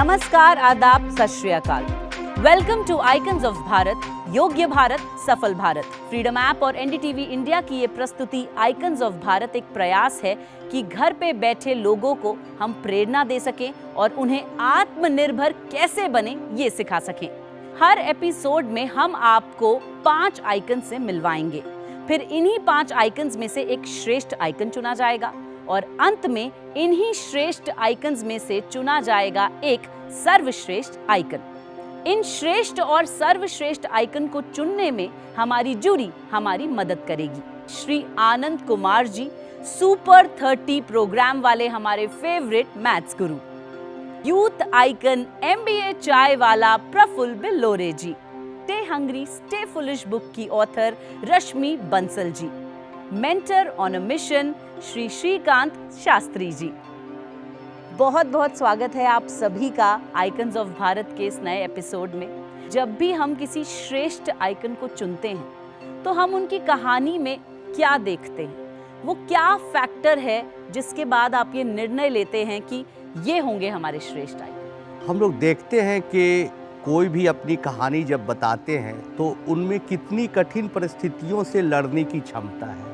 नमस्कार, आदाब, Sat Sri Akal. Welcome to icons of Bharat, योग्य भारत, सफल भारत। फ्रीडम ऐप और एनडीटीवी इंडिया की ये प्रस्तुति आइकन्स ऑफ भारत एक प्रयास है कि घर पे बैठे लोगों को हम प्रेरणा दे सकें और उन्हें आत्मनिर्भर कैसे बने ये सिखा सकें। हर एपिसोड में हम आपको 5 आइकन से मिलवाएंगे, फिर इन्हीं 5 आइकन्स में से एक श्रेष्ठ आइकन चुना जाएगा और अंत में इन्हीं श्रेष्ठ आइकन्स में से चुना जाएगा एक सर्वश्रेष्ठ आइकन। इन श्रेष्ठ और सर्वश्रेष्ठ आइकन को चुनने में हमारी जूरी हमारी मदद करेगी। श्री आनंद कुमार जी, सुपर 30 प्रोग्राम वाले हमारे favourite maths guru. Youth icon MBA chai wala Prafull Billore ji. Stay hungry stay foolish book की author Rashmi Bansal ji. Mentor on a mission Shri Shrikant Shastri ji. बहुत बहुत स्वागत है आप सभी का आइकन्स ऑफ भारत के इस नए एपिसोड में। जब भी हम किसी श्रेष्ठ आइकन को चुनते हैं तो हम उनकी कहानी में क्या देखते हैं, वो क्या फैक्टर है जिसके बाद आप ये निर्णय लेते हैं कि ये होंगे हमारे श्रेष्ठ आइकन। हम लोग देखते हैं कि कोई भी अपनी कहानी जब बताते हैं तो उनमें कितनी कठिन परिस्थितियों से लड़ने की क्षमता है।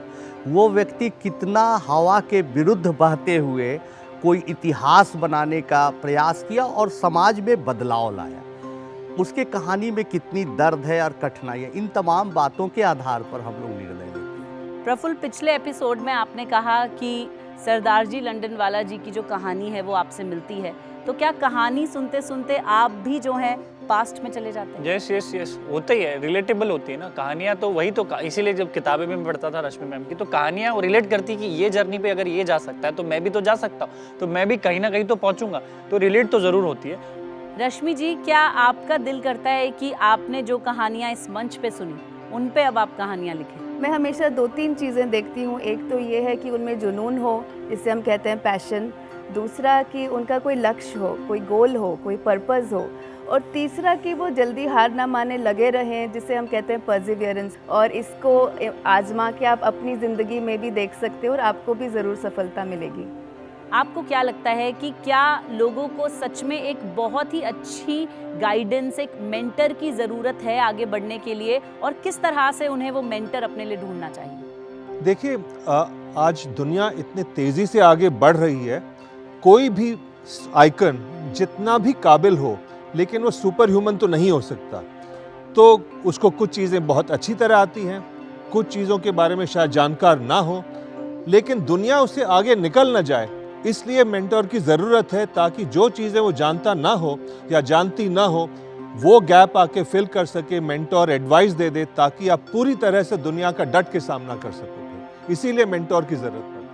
वो व्यक्ति कितना हवा के विरुद्ध बहते हुए कोई इतिहास बनाने का प्रयास किया और समाज में बदलाव लाया। उसके कहानी में कितनी दर्द है और कठिनाइयाँ, इन तमाम बातों के आधार पर हम लोग निर्णय लेते हैं। प्रफुल्ल, पिछले एपिसोड में आपने कहा कि सरदार जी लंडनवाला जी की जो कहानी है वो आपसे मिलती है, तो क्या कहानी सुनते सुनते आप भी जो है पास्ट में चले जाते हैं? यस होता ही है, रिलेटेबल होती है ना कहानियाँ। तो वही तो इसीलिए जब किताबें में पढ़ता था रश्मि मैम की, तो कहानियाँ वो रिलेट करती कि ये जर्नी पे अगर ये जा सकता है तो मैं भी तो जा सकता हूँ, तो मैं भी कहीं ना कहीं तो पहुँचूंगा। तो रिलेट तो ज़रूर होती है। रश्मि जी, क्या आपका दिल करता है कि आपने जो कहानियाँ इस मंच पे सुनी उन पे अब आप कहानियाँ लिखें? मैं हमेशा 2-3 चीज़ें देखती हूँ। एक तो ये है कि उनमें जुनून हो, जिसे हम कहते हैं पैशन। दूसरा कि उनका कोई लक्ष्य हो, कोई गोल हो, कोई पर्पस हो। और तीसरा कि वो जल्दी हार ना माने, लगे रहें, जिसे हम कहते हैं परसिवियरेंस। और इसको आजमा के आप अपनी ज़िंदगी में भी देख सकते हो और आपको भी ज़रूर सफलता मिलेगी। आपको क्या लगता है कि क्या लोगों को सच में एक बहुत ही अच्छी गाइडेंस, एक मेंटर की ज़रूरत है आगे बढ़ने के लिए, और किस तरह से उन्हें वो मेंटर अपने लिए ढूंढना चाहिए? देखिए, आज दुनिया इतने तेज़ी से आगे बढ़ रही है। कोई भी आइकन जितना भी काबिल हो, लेकिन वो सुपर ह्यूमन तो नहीं हो सकता। तो उसको कुछ चीज़ें बहुत अच्छी तरह आती हैं, कुछ चीज़ों के बारे में शायद जानकार ना हो, लेकिन दुनिया उससे आगे निकल ना जाए, इसलिए मेंटर की ज़रूरत है, ताकि जो चीज़ें वो जानता ना हो या जानती ना हो, वो गैप आके फिल कर सके। मेंटर एडवाइस दे दे ताकि आप पूरी तरह से दुनिया का डट के सामना कर सकोगे। इसीलिए मेंटर की ज़रूरत है।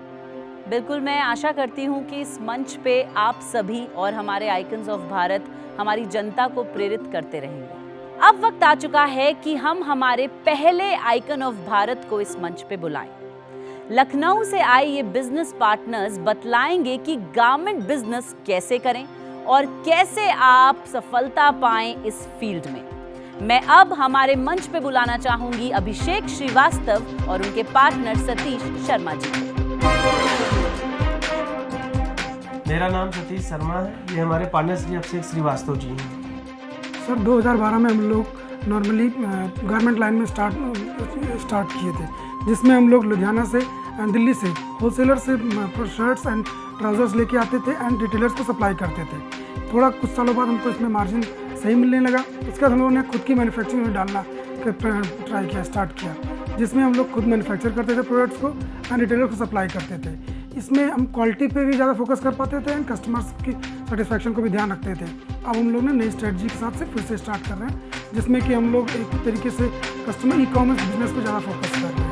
बिल्कुल, मैं आशा करती हूँ कि इस मंच पे आप सभी और हमारे आइकन्स ऑफ भारत हमारी जनता को प्रेरित करते रहेंगे। अब वक्त आ चुका है कि हम हमारे पहले आइकन ऑफ भारत को इस मंच पे बुलाएं। लखनऊ से आए ये बिजनेस पार्टनर्स बतलाएंगे कि गारमेंट बिजनेस कैसे करें और कैसे आप सफलता पाएं इस फील्ड में। मैं अब हमारे मंच पे बुलाना चाहूंगी अभिषेक श्रीवास्तव और उनके पार्टनर सतीश शर्मा जी को। मेरा नाम सतीश शर्मा है, ये हमारे पार्टनर श्री अभिषेक श्रीवास्तव जी हैं। सर 2012 में हम लोग नॉर्मली गारमेंट लाइन में स्टार्ट किए थे, जिसमें हम लोग लुधियाना से दिल्ली से होलसेलर से शर्ट्स एंड ट्राउजर्स लेके आते थे एंड रिटेलर्स को सप्लाई करते थे। थोड़ा कुछ सालों बाद हमको इसमें मार्जिन सही मिलने लगा। इसके बाद हम लोगों ने खुद की मैन्युफैक्चरिंग में डालना ट्राई किया, स्टार्ट किया, जिसमें हम लोग खुद मैन्युफैक्चर करते थे प्रोडक्ट्स को एंड रिटेलर को सप्लाई करते थे। इसमें हम क्वालिटी पे भी ज़्यादा फोकस कर पाते थे एंड कस्टमर्स की सेटिस्फैक्शन को भी ध्यान रखते थे। अब हम लोग ने नई स्ट्रेटजी के साथ से फिर से स्टार्ट कर रहे हैं, जिसमें कि हम लोग एक तरीके से कस्टमर ई-कॉमर्स बिजनेस पे ज़्यादा फोकस कर रहे हैं।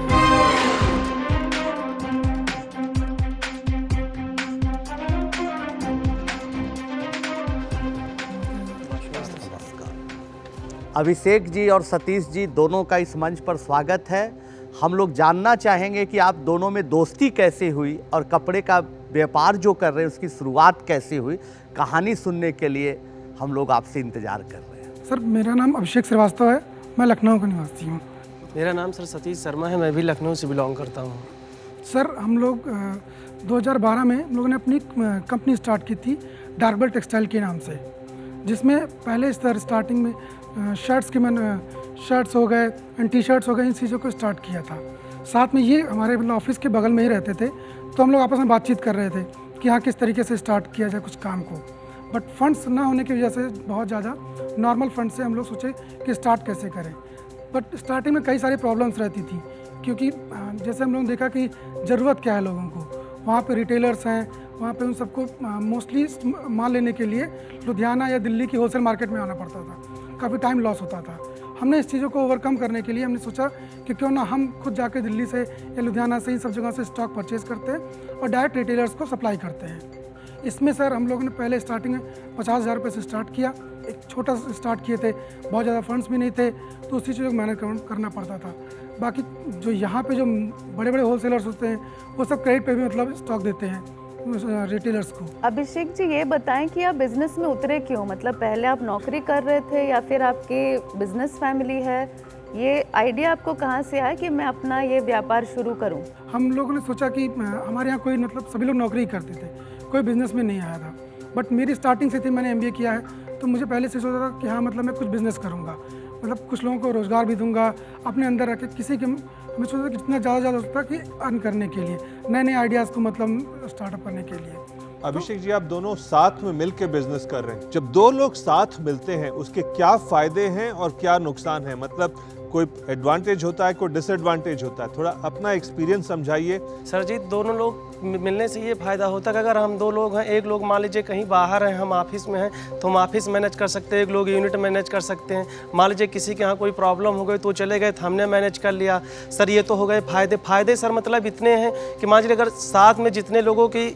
अभिषेक जी और सतीश जी दोनों का इस मंच पर स्वागत है। हम लोग जानना चाहेंगे कि आप दोनों में दोस्ती कैसे हुई और कपड़े का व्यापार जो कर रहे हैं उसकी शुरुआत कैसे हुई। कहानी सुनने के लिए हम लोग आपसे इंतज़ार कर रहे हैं। सर मेरा नाम अभिषेक श्रीवास्तव है, मैं लखनऊ का निवासी हूँ। मेरा नाम सर सतीश शर्मा है, मैं भी लखनऊ से बिलोंग करता हूँ। सर हम लोग 2012 में हम लोगों ने अपनी कंपनी स्टार्ट की थी डार्बल टेक्सटाइल के नाम से। जिसमें पहले स्टार्टिंग में शर्ट्स हो गए एंड टी शर्ट्स हो गए, इन चीज़ों को स्टार्ट किया था। साथ में ये हमारे मतलब ऑफिस के बगल में ही रहते थे, तो हम लोग आपस में बातचीत कर रहे थे कि हाँ किस तरीके से स्टार्ट किया जाए कुछ काम को। बट फंड्स ना होने की वजह से बहुत ज़्यादा नॉर्मल फंड से हम लोग सोचे कि स्टार्ट कैसे करें। बट स्टार्टिंग में कई सारी प्रॉब्लम्स रहती थी, क्योंकि जैसे हम लोगों ने देखा कि ज़रूरत क्या है लोगों को, वहाँ पे रिटेलर्स हैं, वहाँ पे उन सबको मोस्टली माल लेने के लिए लुधियाना या दिल्ली की होलसेल मार्केट में आना पड़ता था, काफ़ी टाइम लॉस होता था। हमने इस चीज़ों को ओवरकम करने के लिए हमने सोचा कि क्यों ना हम खुद जाके दिल्ली से या लुधियाना से इन सब जगह से स्टॉक परचेज़ करते हैं और डायरेक्ट रिटेलर्स को सप्लाई करते हैं। इसमें सर हम लोगों ने पहले स्टार्टिंग में 50,000 रुपये से स्टार्ट किया, एक छोटा स्टार्ट किए थे, बहुत ज़्यादा फंड्स भी नहीं थे, तो उसी चीज़ों को मैनेज करना पड़ता था। बाकी जो यहाँ पे जो बड़े बड़े होलसेलर्स होते हैं वो सब क्रेडिट पे भी मतलब स्टॉक देते हैं रिटेलर्स को। अभिषेक जी ये बताएं कि आप बिजनेस में उतरे क्यों, मतलब पहले आप नौकरी कर रहे थे या फिर आपके बिजनेस फैमिली है, ये आइडिया आपको कहाँ से आया कि मैं अपना ये व्यापार शुरू करूँ? हम लोगों ने सोचा कि हमारे यहाँ कोई मतलब सभी लोग नौकरी करते थे, कोई बिज़नेस में नहीं आया था। बट मेरी स्टार्टिंग से थी, मैंने MBA किया है, तो मुझे पहले से सोचा था कि हाँ मतलब मैं कुछ बिज़नेस करूँगा, मतलब कुछ लोगों को रोज़गार भी दूंगा, अपने अंदर रख के किसी के मैं सोचा कि जितना ज़्यादा हो सकता कि अर्न करने के लिए, नए नए आइडियाज़ को मतलब स्टार्टअप करने के लिए। अभिषेक जी, आप दोनों साथ में मिलकर बिजनेस कर रहे हैं। जब दो लोग साथ मिलते हैं उसके क्या फायदे हैं और क्या नुकसान है? मतलब कोई एडवांटेज होता है, कोई डिसएडवांटेज होता है? थोड़ा अपना एक्सपीरियंस समझाइए। सर जी, दोनों लोग मिलने से ये फ़ायदा होता है कि अगर हम दो लोग हैं, एक लोग मान लीजिए कहीं बाहर हैं, हम ऑफिस में हैं, तो हम ऑफिस मैनेज कर सकते हैं, एक लोग यूनिट मैनेज कर सकते हैं। मान लीजिए किसी के यहाँ कोई प्रॉब्लम हो गई तो चले गए, तो हमने मैनेज कर लिया। सर ये तो हो गए फ़ायदे सर, मतलब इतने हैं कि मान लीजिए अगर साथ में जितने लोगों की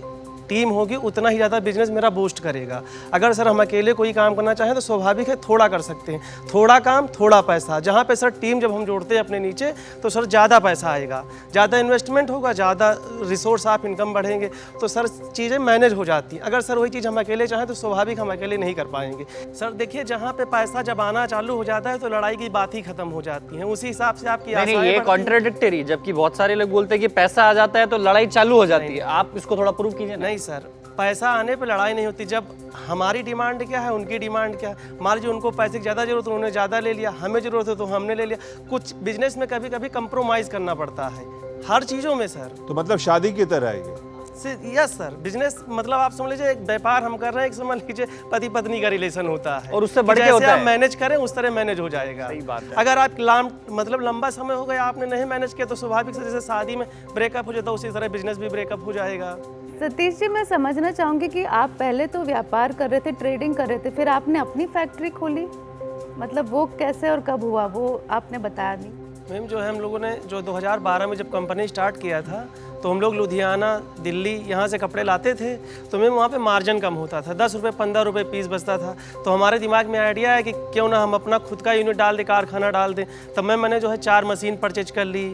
टीम होगी उतना ही ज़्यादा बिजनेस मेरा बूस्ट करेगा। अगर सर हम अकेले कोई काम करना चाहें तो स्वाभाविक है थोड़ा कर सकते हैं, थोड़ा काम थोड़ा पैसा। जहाँ पे सर टीम जब हम जोड़ते हैं अपने नीचे तो सर ज़्यादा पैसा आएगा, ज़्यादा इन्वेस्टमेंट होगा, ज़्यादा रिसोर्स आप इनकम बढ़ेंगे, तो सर चीज़ें मैनेज हो जाती हैं। अगर सर वही चीज़ हम अकेले चाहें तो स्वाभाविक हम अकेले नहीं कर पाएंगे। सर देखिए, जहाँ पे पैसा जब आना चालू हो जाता है तो लड़ाई की बात ही खत्म हो जाती है, उसी हिसाब से आपकी नहीं, ये कॉन्ट्राडिक्टरी, जबकि बहुत सारे लोग बोलते हैं कि पैसा आ जाता है तो लड़ाई चालू हो जाती है। आप इसको थोड़ा प्रूव कीजिए। नहीं सर, पैसा आने पे लड़ाई नहीं होती। जब हमारी डिमांड क्या है, उनकी डिमांड क्या है, मान लीजिए उनको पैसे की ज़्यादा जरूरत है, उन्होंने ज़्यादा ले लिया, हमें ज़रूरत है तो हमने ले लिया। कुछ बिजनेस में कभी कभी कंप्रोमाइज़ करना पड़ता है हर चीज़ों में सर। तो मतलब शादी की तरह है ये। यस सर, बिजनेस मतलब आप समझ लीजिए एक व्यापार हम कर रहे हैं, एक समझ लीजिए पति पत्नी का रिलेशन होता है, और उससे बढ़ के जैसे होता आप है। मैनेज करें उस तरह मैनेज हो जाएगा। सही बात है। अगर आप मतलब लंबा समय हो गया आपने नहीं मैनेज किया तो स्वाभाविक से जैसे शादी में ब्रेकअप हो जाता है उसी तरह बिजनेस भी ब्रेकअप हो जाएगा। सतीश जी, मैं समझना चाहूँगी कि आप पहले तो व्यापार कर रहे थे, ट्रेडिंग कर रहे थे, फिर आपने अपनी फैक्ट्री खोली, मतलब वो कैसे और कब हुआ वो आपने बताया नहीं। मैम जो है हम लोगों ने जो 2012 में जब कंपनी स्टार्ट किया था तो हम लोग लुधियाना, दिल्ली यहाँ से कपड़े लाते थे, तो मैम वहाँ पे मार्जिन कम होता था, 10 रुपये 15 रुपये पीस बचता था। तो हमारे दिमाग में आइडिया है कि क्यों ना हम अपना खुद का यूनिट डाल दें, कारखाना डाल दें। तब मैंने जो है 4 मशीन परचेज कर ली।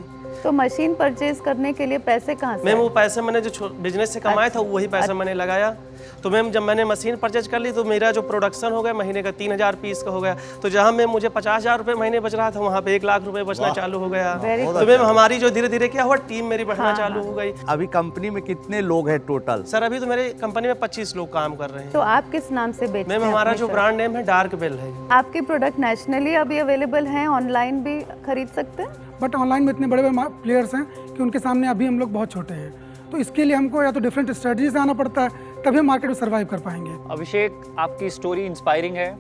तो मशीन परचेज करने के लिए पैसे कहाँ से? मैम वो पैसे मैंने जो बिजनेस से कमाया था वही पैसा मैंने लगाया। तो मैम जब मैंने मशीन परचेज कर ली तो मेरा जो प्रोडक्शन हो गया महीने का 3000 पीस का हो गया। तो जहाँ मैम मुझे 50,000 रुपये महीने बच रहा था वहाँ पे 1 लाख रुपए बचना चालू हो गया। तो मैम हमारी जो धीरे धीरे क्या हुआ, टीम मेरी बढ़ना चालू हो गई। अभी कंपनी में कितने लोग हैं टोटल? सर अभी तो मेरे कंपनी में 25 लोग काम कर रहे हैं। तो आप किस नाम से बेचते हैं? मैम हमारा अपने जो शर्ट? ब्रांड नेम है डार्क बेल है। आपके प्रोडक्ट नेशनली अभी अवेलेबल हैं, ऑनलाइन भी खरीद सकते हैं? बट ऑनलाइन में इतने बड़े बड़े प्लेयर्स हैं कि उनके सामने अभी हम लोग बहुत छोटे हैं, तो इसके लिए हमको या तो डिफरेंट स्ट्रेटजी से आना पड़ता है, तभी हम मार्केट में सर्वाइव कर पाएंगे। अभिषेक, आपकी स्टोरी इंस्पायरिंग है।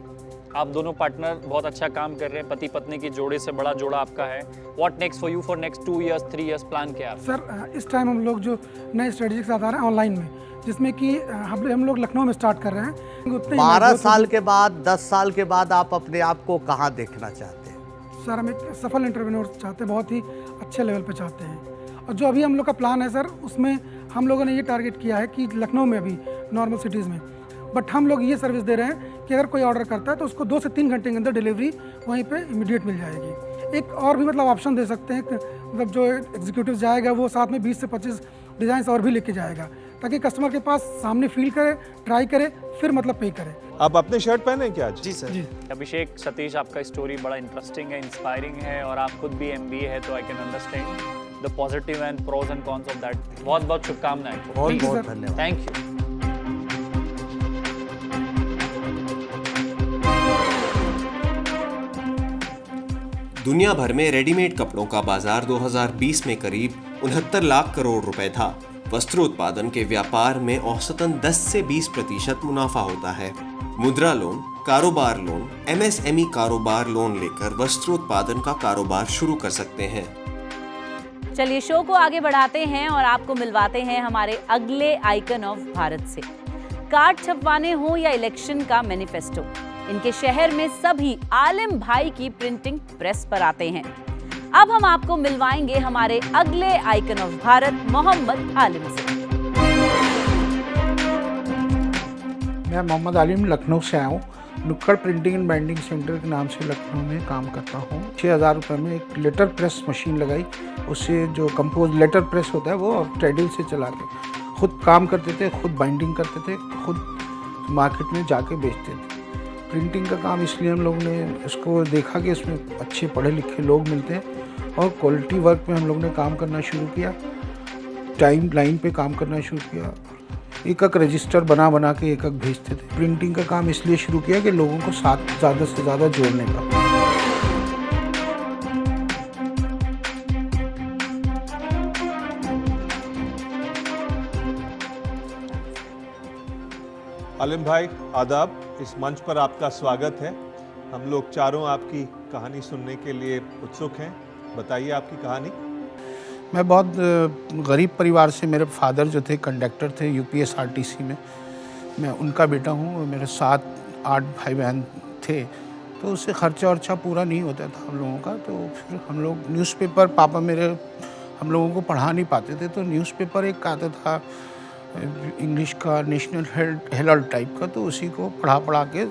आप दोनों पार्टनर बहुत अच्छा काम कर रहे हैं, पति पत्नी की जोड़े से बड़ा जोड़ा आपका है। What next for you for next 2 years 3 years plan क्या है? सर इस टाइम हम लोग जो नए स्ट्रेटजी के साथ आ रहे हैं ऑनलाइन में, जिसमें कि हम लोग लखनऊ में स्टार्ट कर रहे हैं। उतने 12 साल के बाद, 10 साल के बाद आप अपने आप को कहाँ देखना चाहते हैं? सर हम एक सफल एंटरप्रेन्योर चाहते हैं, बहुत ही अच्छे लेवल पे चाहते हैं। और जो अभी हम लोग का प्लान है सर, उसमें हम लोगों ने ये टारगेट किया है कि लखनऊ में अभी नॉर्मल सिटीज़ में, बट हम लोग ये सर्विस दे रहे हैं कि अगर कोई ऑर्डर करता है तो उसको 2 से 3 घंटे के अंदर डिलीवरी वहीं पे इमीडिएट मिल जाएगी। एक और भी मतलब ऑप्शन दे सकते हैं, मतलब जो एग्जीक्यूटिव जाएगा वो साथ में 20 से 25 डिज़ाइंस और भी लेके जाएगा, ताकि कस्टमर के पास सामने फील करे, ट्राई करे, फिर मतलब पे करे। आप अपने शर्ट पहने क्या आज? जी सर। जी अभिषेक, सतीश, आपका स्टोरी बड़ा इंटरेस्टिंग है, इंस्पायरिंग है, और आप खुद भी MBA है, तो I can understand the positive and pros and cons of that. बहुत बहुत शुभकामनाएं। बहुत बहुत सर। धन्यवाद। Thank you. दुनिया भर में रेडीमेड कपड़ों का बाजार 2020 में करीब 69 लाख करोड़ रुपए था। वस्त्र उत्पादन के व्यापार में औसतन 10 से 20% मुनाफा होता है। मुद्रा लोन, कारोबार लोन, MSME कारोबार लोन लेकर वस्त्र उत्पादन का कारोबार शुरू कर सकते हैं। चलिए शो को आगे बढ़ाते हैं और आपको मिलवाते हैं हमारे अगले आइकन ऑफ भारत से। कार्ड छपवाने हो या इलेक्शन का मैनिफेस्टो, इनके शहर में सभी आलिम भाई की प्रिंटिंग प्रेस पर आते हैं। अब हम आपको मिलवाएंगे हमारे अगले आइकन ऑफ भारत मोहम्मद आलिम से। मैं मोहम्मद आलिम लखनऊ से आया हूँ। नुक्कड़ प्रिंटिंग एंड बाइंडिंग सेंटर के नाम से लखनऊ में काम करता हूँ। 6,000 रुपये में एक लेटर प्रेस मशीन लगाई, उससे जो कंपोज लेटर प्रेस होता है वो ट्रेडल से चला के खुद काम करते थे, खुद बाइंडिंग करते थे, खुद मार्केट में जाके बेचते थे। प्रिंटिंग का काम इसलिए हम लोग ने इसको देखा कि इसमें अच्छे पढ़े लिखे लोग मिलते हैं और क्वालिटी वर्क में हम लोग ने काम करना शुरू किया, टाइम लाइन पे काम करना शुरू किया। एक रजिस्टर बना के एक भेजते थे। प्रिंटिंग का काम इसलिए शुरू किया कि लोगों को साथ ज़्यादा से ज़्यादा जोड़ने का। आलिम भाई आदाब, इस मंच पर आपका स्वागत है। हम लोग चारों आपकी कहानी सुनने के लिए उत्सुक हैं। बताइए आपकी कहानी। मैं बहुत गरीब परिवार से, मेरे फादर जो थे कंडक्टर थे UPSRTC में, मैं उनका बेटा हूँ। मेरे 7-8 भाई बहन थे, तो उससे खर्चा वर्चा पूरा नहीं होता था हम लोगों का। तो फिर हम लोग न्यूज़पेपर, पापा मेरे हम लोगों को पढ़ा नहीं पाते थे, तो न्यूज़पेपर एक आता था इंग्लिश का, नेशनल हेराल्ड टाइप का, तो उसी को पढ़ा के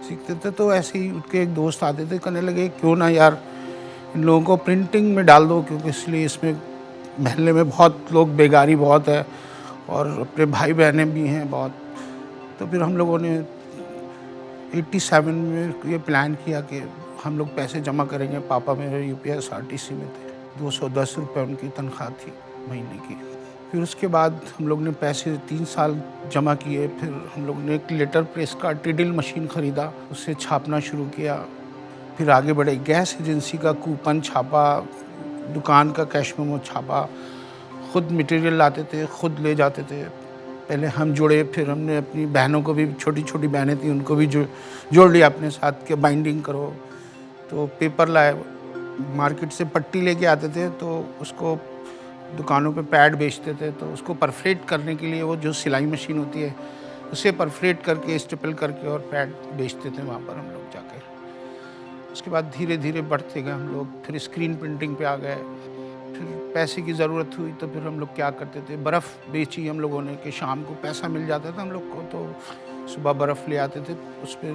सीखते थे। तो ऐसे ही उनके एक दोस्त आते थे, कहने लगे क्यों ना यार इन लोगों को प्रिंटिंग में डाल दो, क्योंकि इसलिए इसमें महल्ले में बहुत लोग, बेगारी बहुत है और अपने भाई बहनें भी हैं बहुत। तो फिर हम लोगों ने 87 में ये प्लान किया कि हम लोग पैसे जमा करेंगे। पापा मेरे UPSRTC में थे, 210 रुपये उनकी तनख्वाह थी महीने की। फिर उसके बाद हम लोग ने पैसे 3 साल जमा किए। फिर हम लोग ने एक लेटर प्रेस का टिडिल मशीन ख़रीदा, उससे छापना शुरू किया। फिर आगे बढ़े, गैस एजेंसी का कूपन छापा, दुकान का कैश मेमो छापा, ख़ुद मटेरियल लाते थे, ख़ुद ले जाते थे। पहले हम जुड़े, फिर हमने अपनी बहनों को भी, छोटी छोटी बहनें थी उनको भी जोड़ लिया अपने साथ के बाइंडिंग करो। तो पेपर लाए, मार्केट से पट्टी लेके आते थे, तो उसको दुकानों पे पैड बेचते थे। तो उसको परफरेट करने के लिए वो जो सिलाई मशीन होती है, उसे परफरेट करके स्टेपल करके और पैड बेचते थे वहाँ पर हम लोग जाकर। उसके बाद धीरे धीरे बढ़ते गए हम लोग, फिर स्क्रीन प्रिंटिंग पे आ गए। फिर पैसे की ज़रूरत हुई तो फिर हम लोग क्या करते थे, बर्फ़ बेची हम लोगों ने कि शाम को पैसा मिल जाता था हम लोग को। तो सुबह बर्फ़ ले आते थे, उस पर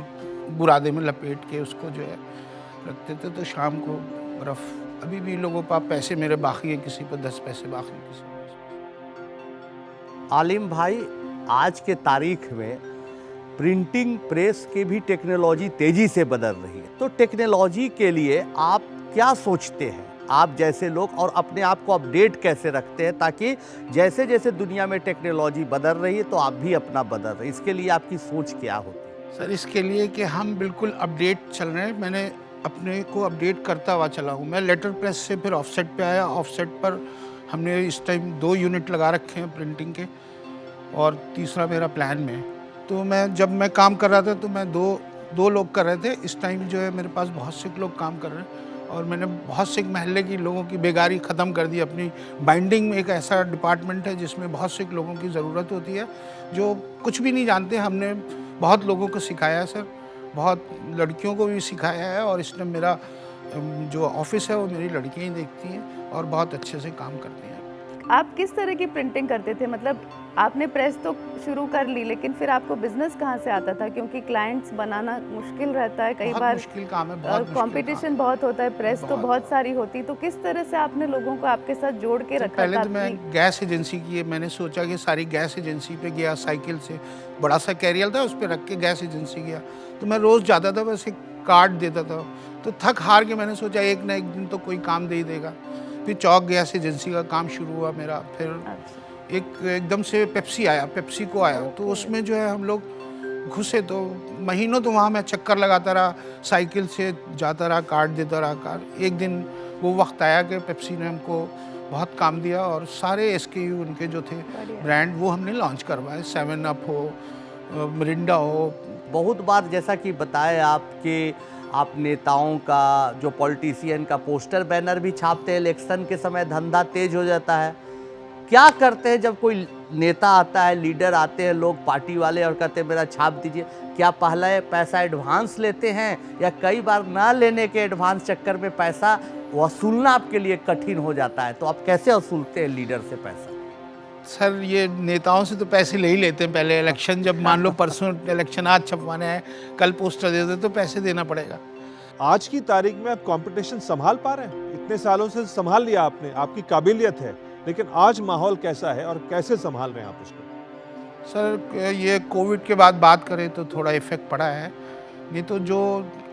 बुरादे में लपेट के उसको जो है रखते थे, तो शाम को बर्फ़। अभी भी लोगों पर पैसे मेरे बाकी हैं, किसी पर 10 पैसे बाकी हैं, किसी पर। आलिम भाई, आज के तारीख में प्रिंटिंग प्रेस की भी टेक्नोलॉजी तेजी से बदल रही है, तो टेक्नोलॉजी के लिए आप क्या सोचते हैं, आप जैसे लोग, और अपने आप को अपडेट कैसे रखते हैं, ताकि जैसे जैसे दुनिया में टेक्नोलॉजी बदल रही है तो आप भी अपना बदल रहे हैं, इसके लिए आपकी सोच क्या होती है? सर, इसके लिए कि हम बिल्कुल अपडेट चल रहे हैं। मैंने अपने को अपडेट करता हुआ चला हूँ। मैं लेटर प्रेस से फिर ऑफसेट पे आया। ऑफसेट पर हमने इस टाइम 2 यूनिट लगा रखे हैं प्रिंटिंग के, और तीसरा मेरा प्लान में है। तो जब मैं काम कर रहा था तो मैं दो लोग कर रहे थे। इस टाइम जो है मेरे पास बहुत से लोग काम कर रहे हैं, और मैंने बहुत से महल्ले की लोगों की बेगारी ख़त्म कर दी। अपनी बाइंडिंग में एक ऐसा डिपार्टमेंट है जिसमें बहुत से लोगों की ज़रूरत होती है जो कुछ भी नहीं जानते। हमने बहुत लोगों को सिखाया है सर, बहुत लड़कियों को भी सिखाया है, और इसमें मेरा जो ऑफिस है वो मेरी लड़कियाँ ही देखती हैं और बहुत अच्छे से काम करती हैं। आप किस तरह की प्रिंटिंग करते थे? मतलब आपने प्रेस तो शुरू कर ली, लेकिन फिर आपको बिजनेस कहाँ से आता था? क्योंकि क्लाइंट्स बनाना मुश्किल रहता है, कई बार मुश्किल काम है, बहुत कंपटीशन बहुत होता है, प्रेस तो बहुत सारी होती। तो किस तरह से आपने लोगों को आपके साथ जोड़ के रखा? पहले तो मैं गैस एजेंसी की, मैंने सोचा कि सारी गैस एजेंसी पे गया, साइकिल से बड़ा सा कैरियर था उस पर रख के गैस एजेंसी गया। तो मैं रोज़ जाता था, बस एक कार्ड देता था। तो थक हार के मैंने सोचा एक ना एक दिन तो कोई काम दे ही देगा। फिर चौक गैस एजेंसी का काम शुरू हुआ मेरा। फिर एकदम से पेप्सी को आया, तो उसमें जो है हम लोग घुसे तो महीनों तो वहाँ मैं चक्कर लगाता रहा, साइकिल से जाता रहा, कार्ड देता रहा कार्ड। एक दिन वो वक्त आया कि पेप्सी ने हमको बहुत काम दिया और सारे SKU उनके जो थे ब्रांड वो हमने लॉन्च करवाए। 7 अप हो, मिरिंडा हो। बहुत बार जैसा कि बताया आपके आप नेताओं का जो पॉलिटिशियन का पोस्टर बैनर भी छापते हैं, इलेक्शन के समय धंधा तेज हो जाता है। क्या करते हैं जब कोई नेता आता है, लीडर आते हैं, लोग पार्टी वाले और कहते हैं मेरा छाप दीजिए, क्या पहले पैसा एडवांस लेते हैं या कई बार ना लेने के एडवांस चक्कर में पैसा वसूलना आपके लिए कठिन हो जाता है? तो आप कैसे वसूलते हैं लीडर से पैसा? सर ये नेताओं से तो पैसे ले ही लेते हैं पहले। इलेक्शन जब मान लो परसों इलेक्शन आज छपवाना है, कल पोस्टर दे दो तो पैसे देना पड़ेगा। आज की तारीख में आप कंपटीशन संभाल पा रहे हैं? इतने सालों से संभाल लिया आपने, आपकी काबिलियत है, लेकिन आज माहौल कैसा है और कैसे संभाल रहे हैं आप उसको? सर ये कोविड के बाद बात करें तो थोड़ा इफेक्ट पड़ा है, नहीं तो जो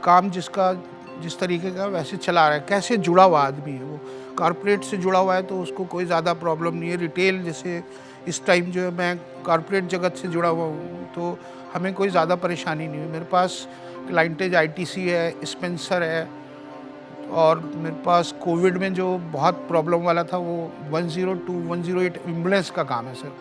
काम जिस तरीके का वैसे चला रहा है। कैसे जुड़ा हुआ आदमी है वो, कॉर्पोरेट से जुड़ा हुआ है तो उसको कोई ज़्यादा प्रॉब्लम नहीं है। रिटेल जैसे इस टाइम जो है मैं कॉर्पोरेट जगत से जुड़ा हुआ हूँ तो हमें कोई ज़्यादा परेशानी नहीं है। मेरे पास क्लाइंटेज ITC है, स्पेंसर है, और मेरे पास कोविड में जो बहुत प्रॉब्लम वाला था वो 102, 108 एम्बुलेंस का काम है सर।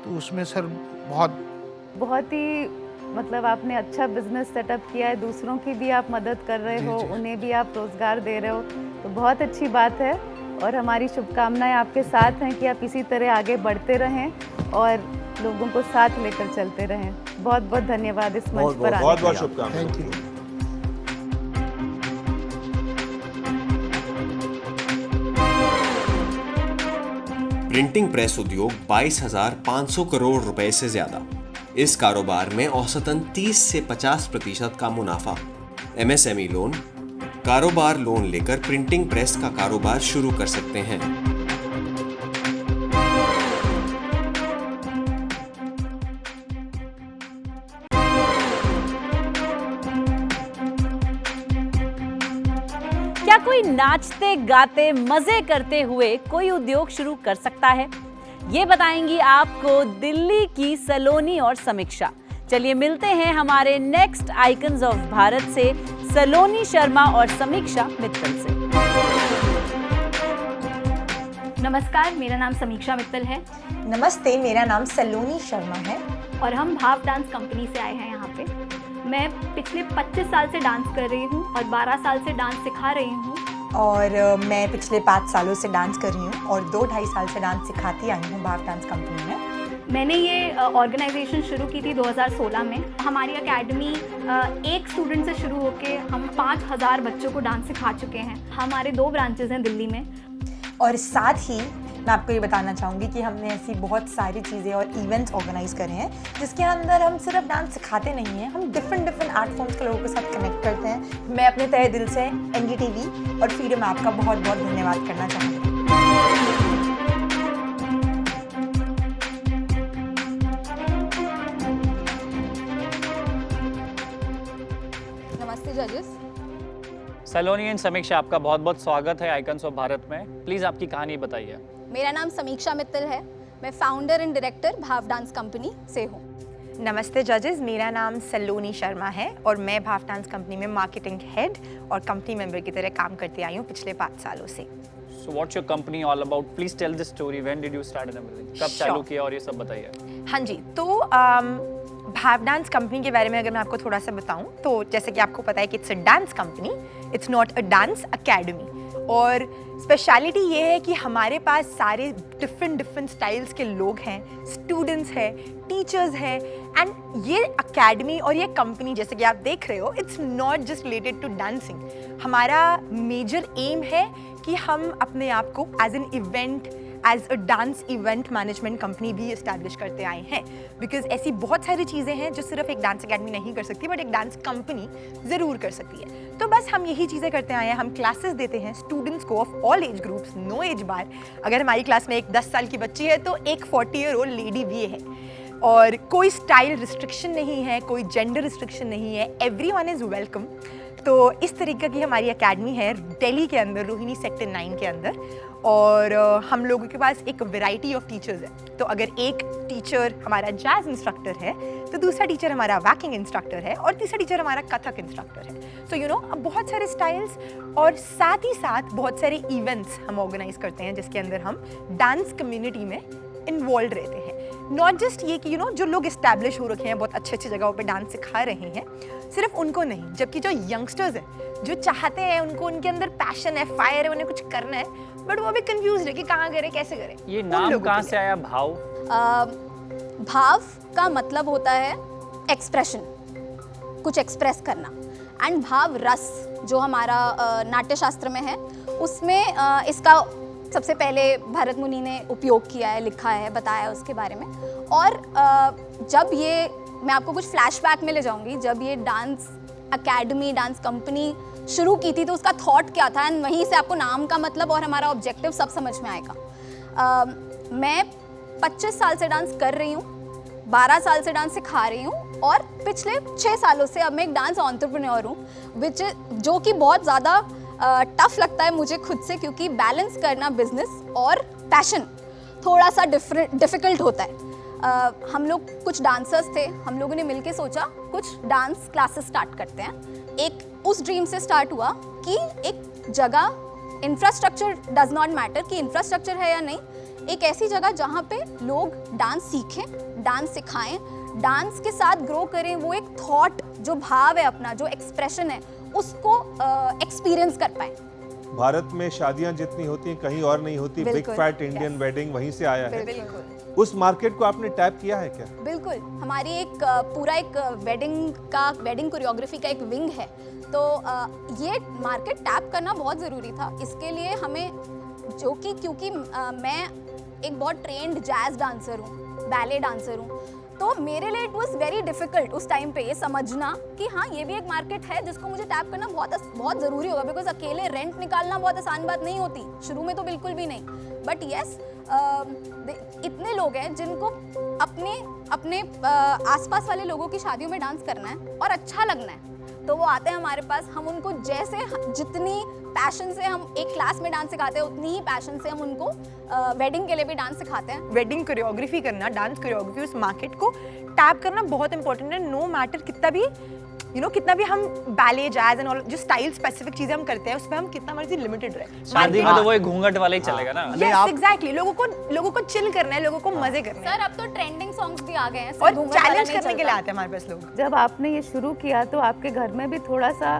तो उसमें सर बहुत ही मतलब आपने अच्छा बिजनेस सेटअप किया है, दूसरों की भी आप मदद कर रहे हो, उन्हें भी आप रोज़गार दे रहे हो, तो बहुत अच्छी बात है। और हमारी शुभकामनाएं आपके साथ हैं कि आप इसी तरह आगे बढ़ते रहें और लोगों को साथ लेकर चलते रहें। बहुत बहुत धन्यवाद इस मंच पर आने के लिए। बहुत बहुत शुभकामनाएं। Thank you. प्रिंटिंग प्रेस उद्योग 22,500 करोड़ रुपए से ज्यादा। इस कारोबार में औसतन 30 से 50% का मुनाफा। MSME लोन, कारोबार लोन लेकर प्रिंटिंग प्रेस का कारोबार शुरू कर सकते हैं। क्या कोई नाचते गाते मजे करते हुए कोई उद्योग शुरू कर सकता है? ये बताएंगी आपको दिल्ली की सलोनी और समीक्षा। चलिए मिलते हैं हमारे नेक्स्ट आइकन्स ऑफ भारत से सलोनी शर्मा और समीक्षा मित्तल से। नमस्कार, मेरा नाम समीक्षा मित्तल है। नमस्ते, मेरा नाम सलोनी शर्मा है और हम भाव डांस कंपनी से आए हैं यहाँ पे। मैं पिछले 25 साल से डांस कर रही हूँ और 12 साल से डांस सिखा रही हूँ। और मैं पिछले 5 सालों से डांस कर रही हूँ और 2-2.5 साल से डांस सिखाती आई हूँ भाव डांस कंपनी में। मैंने ये ऑर्गेनाइजेशन शुरू की थी 2016 में। हमारी एकेडमी एक स्टूडेंट से शुरू होकर हम 5000 बच्चों को डांस सिखा चुके हैं। हमारे 2 ब्रांचेस हैं दिल्ली में। और साथ ही मैं आपको ये बताना चाहूँगी कि हमने ऐसी बहुत सारी चीज़ें और इवेंट्स ऑर्गेनाइज करे हैं जिसके अंदर हम सिर्फ डांस सिखाते नहीं हैं, हम डिफरेंट आर्ट फॉर्म्स के लोगों के साथ कनेक्ट करते हैं। मैं अपने तहे दिल से NDTV और फ्रीडम ऐप का बहुत बहुत धन्यवाद करना चाहूँगी। नमस्ते जजेस। सलोनी एंड समीक्षा, आपका बहुत बहुत स्वागत है आइकन्स ऑफ भारत में। प्लीज़ आपकी कहानी बताइए। मेरा नाम समीक्षा मित्तल है। मैं फाउंडर एंड डायरेक्टर भाव डांस कंपनी से हूँ। नमस्ते जजेस, मेरा नाम सलोनी शर्मा है और मैं भाव डांस कंपनी में मार्केटिंग हेड और कंपनी मेंबर की तरह काम करती आई हूँ पिछले 5 सालों से। So what's your company all about? Please tell the story. When did you start and everything? कब चालू किया और ये सब बताइए। हाँ जी, तो भाव डांस कंपनी के बारे में अगर मैं आपको थोड़ा सा बताऊं तो जैसे कि आपको पता है कि it's a dance company, it's not a dance academy. और स्पेशलिटी ये है कि हमारे पास सारे डिफरेंट स्टाइल्स के लोग हैं, स्टूडेंट्स हैं, टीचर्स हैं। एंड ये अकेडमी और ये कंपनी जैसे कि आप देख रहे हो, it's not just related to dancing. हमारा मेजर एम है कि हम अपने आप को as an event, as a dance event management company भी इस्टेब्लिश करते आए हैं। बिकॉज ऐसी बहुत सारी चीज़ें हैं जो सिर्फ एक डांस अकेडमी नहीं कर सकती, बट एक डांस कंपनी ज़रूर कर सकती है। तो बस हम यही चीज़ें करते आए हैं। हम क्लासेस देते हैं स्टूडेंट्स को of all age groups, no age bar. अगर हमारी क्लास में एक 10 साल की बच्ची है तो एक 40 ईयर ओल्ड लेडी भी है। और कोई स्टाइल रिस्ट्रिक्शन नहीं है, कोई जेंडर रिस्ट्रिक्शन नहीं है, एवरीवन इज़ वेलकम। तो इस तरीके की हमारी एकेडमी है दिल्ली के अंदर, रोहिणी सेक्टर 9 के अंदर। और हम लोगों के पास एक वैरायटी ऑफ टीचर्स है। तो अगर एक टीचर हमारा जैज़ इंस्ट्रक्टर है तो दूसरा टीचर हमारा वैकिंग इंस्ट्रक्टर है और तीसरा टीचर हमारा कथक इंस्ट्रक्टर है। सो यू नो अब बहुत सारे स्टाइल्स और साथ ही साथ बहुत सारे इवेंट्स हम ऑर्गेनाइज करते हैं जिसके अंदर हम डांस कम्युनिटी में इन्वॉल्व रहते हैं। नॉट जस्ट ये कि यू नो जो लोग इस्टेब्लिश हो रखे हैं, बहुत अच्छे अच्छे जगहों पे डांस सिखा रहे हैं, सिर्फ उनको नहीं, जबकि जो यंगस्टर्स हैं जो चाहते हैं, उनको उनके अंदर पैशन है, फायर है, उन्हें कुछ करना है, बट वो भी कंफ्यूज है कि कहाँ करें, कैसे करें। ये नाम कहाँ से आया भाव? भाव का मतलब होता है एक्सप्रेशन, कुछ एक्सप्रेस करना, एंड भाव रस जो हमारा नाट्य शास्त्र में है उसमें इसका सबसे पहले भरत मुनि ने उपयोग किया है, लिखा है, बताया उसके बारे में। और जब ये मैं आपको कुछ फ्लैशबैक में ले जाऊंगी, जब ये डांस एकेडमी, डांस कंपनी शुरू की थी तो उसका थॉट क्या था, एंड वहीं से आपको नाम का मतलब और हमारा ऑब्जेक्टिव सब समझ में आएगा। मैं 25 साल से डांस कर रही हूँ, 12 साल से डांस सिखा रही हूँ और पिछले 6 सालों से अब मैं एक डांस एंटरप्रेन्योर हूँ, जो कि बहुत ज़्यादा टफ लगता है मुझे खुद से, क्योंकि बैलेंस करना बिजनेस और पैशन थोड़ा सा डिफ़िकल्ट होता है। हम लोग कुछ डांसर्स थे, हम लोगों ने मिलके सोचा कुछ डांस क्लासेस स्टार्ट करते हैं। एक उस ड्रीम से स्टार्ट हुआ कि एक जगह, इंफ्रास्ट्रक्चर डज नॉट मैटर कि इंफ्रास्ट्रक्चर है या नहीं, एक ऐसी जगह जहाँ पे लोग डांस सीखें, डांस सिखाएं, डांस के साथ ग्रो करें, वो एक थॉट, जो भाव है अपना, जो एक्सप्रेशन है, उसको एक्सपीरियंस कर पाए। भारत में शादियां जितनी होती हैं कहीं और नहीं होती, बिग फैट इंडियन वेडिंग वहीं से आया है। बिल्कुल। उस मार्केट को आपने टैप किया है क्या? बिल्कुल, हमारी एक पूरा एक वेडिंग कोरियोग्राफी का एक विंग है, तो ये मार्केट टैप करना बहुत ज़रूरी था। इसके लिए हमें, जो कि क्योंकि मैं एक बहुत ट्रेंड जैज़ डांसर हूँ, बैले डांसर हूँ, तो मेरे लिए इट वॉज वेरी डिफिकल्ट उस टाइम पे ये समझना कि हाँ ये भी एक मार्केट है जिसको मुझे टैप करना बहुत ज़रूरी होगा, बिकॉज अकेले रेंट निकालना बहुत आसान बात नहीं होती, शुरू में तो बिल्कुल भी नहीं। बट येस, इतने लोग हैं जिनको अपने आसपास वाले लोगों की शादियों में डांस करना है और अच्छा लगना है, तो वो आते हैं हमारे पास। हम उनको जैसे जितनी पैशन से हम एक क्लास में डांस सिखाते हैं, उतनी ही पैशन से हम उनको वेडिंग के लिए भी डांस सिखाते हैं। वेडिंग कोरियोग्राफी करना, डांस कोरियोग्राफी, उस मार्केट को टैप करना बहुत इंपॉर्टेंट है। नो मैटर कितना भी कितना भी हम बैले, जैज एंड ऑल जो स्टाइल स्पेसिफिक चीजें हम करते हैं, उसमें हम कितना मर्जी लिमिटेड रहे। शादी में तो वो एक घूंघट वाला ही चलेगा ना। यस एग्जैक्टली, लोगों को चिल करना है, लोगों को मजे करना है। सर अब तो ट्रेंडिंग सॉन्ग्स भी आ गए हैं और चैलेंज करने के लिए आते हैं हमारे पास लोग। जब आपने ये शुरू किया तो आपके घर में भी थोड़ा सा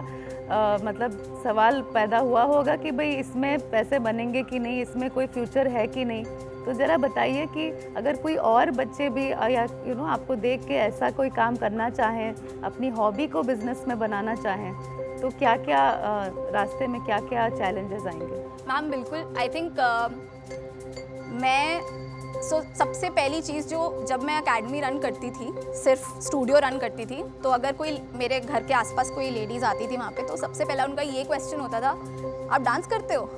मतलब सवाल पैदा हुआ होगा कि भाई इसमें पैसे बनेंगे कि नहीं, इसमें कोई फ्यूचर है कि नहीं। तो ज़रा बताइए कि अगर कोई और बच्चे भी या आपको देख के ऐसा कोई काम करना चाहें, अपनी हॉबी को बिजनेस में बनाना चाहें, तो क्या क्या रास्ते में क्या क्या चैलेंजेस आएंगे? मैम बिल्कुल, आई थिंक सबसे पहली चीज़, जो जब मैं एकेडमी रन करती थी, सिर्फ स्टूडियो रन करती थी, तो अगर कोई मेरे घर के आसपास कोई लेडीज़ आती थी वहाँ पे, तो सबसे पहला उनका ये क्वेश्चन होता था, आप डांस करते हो,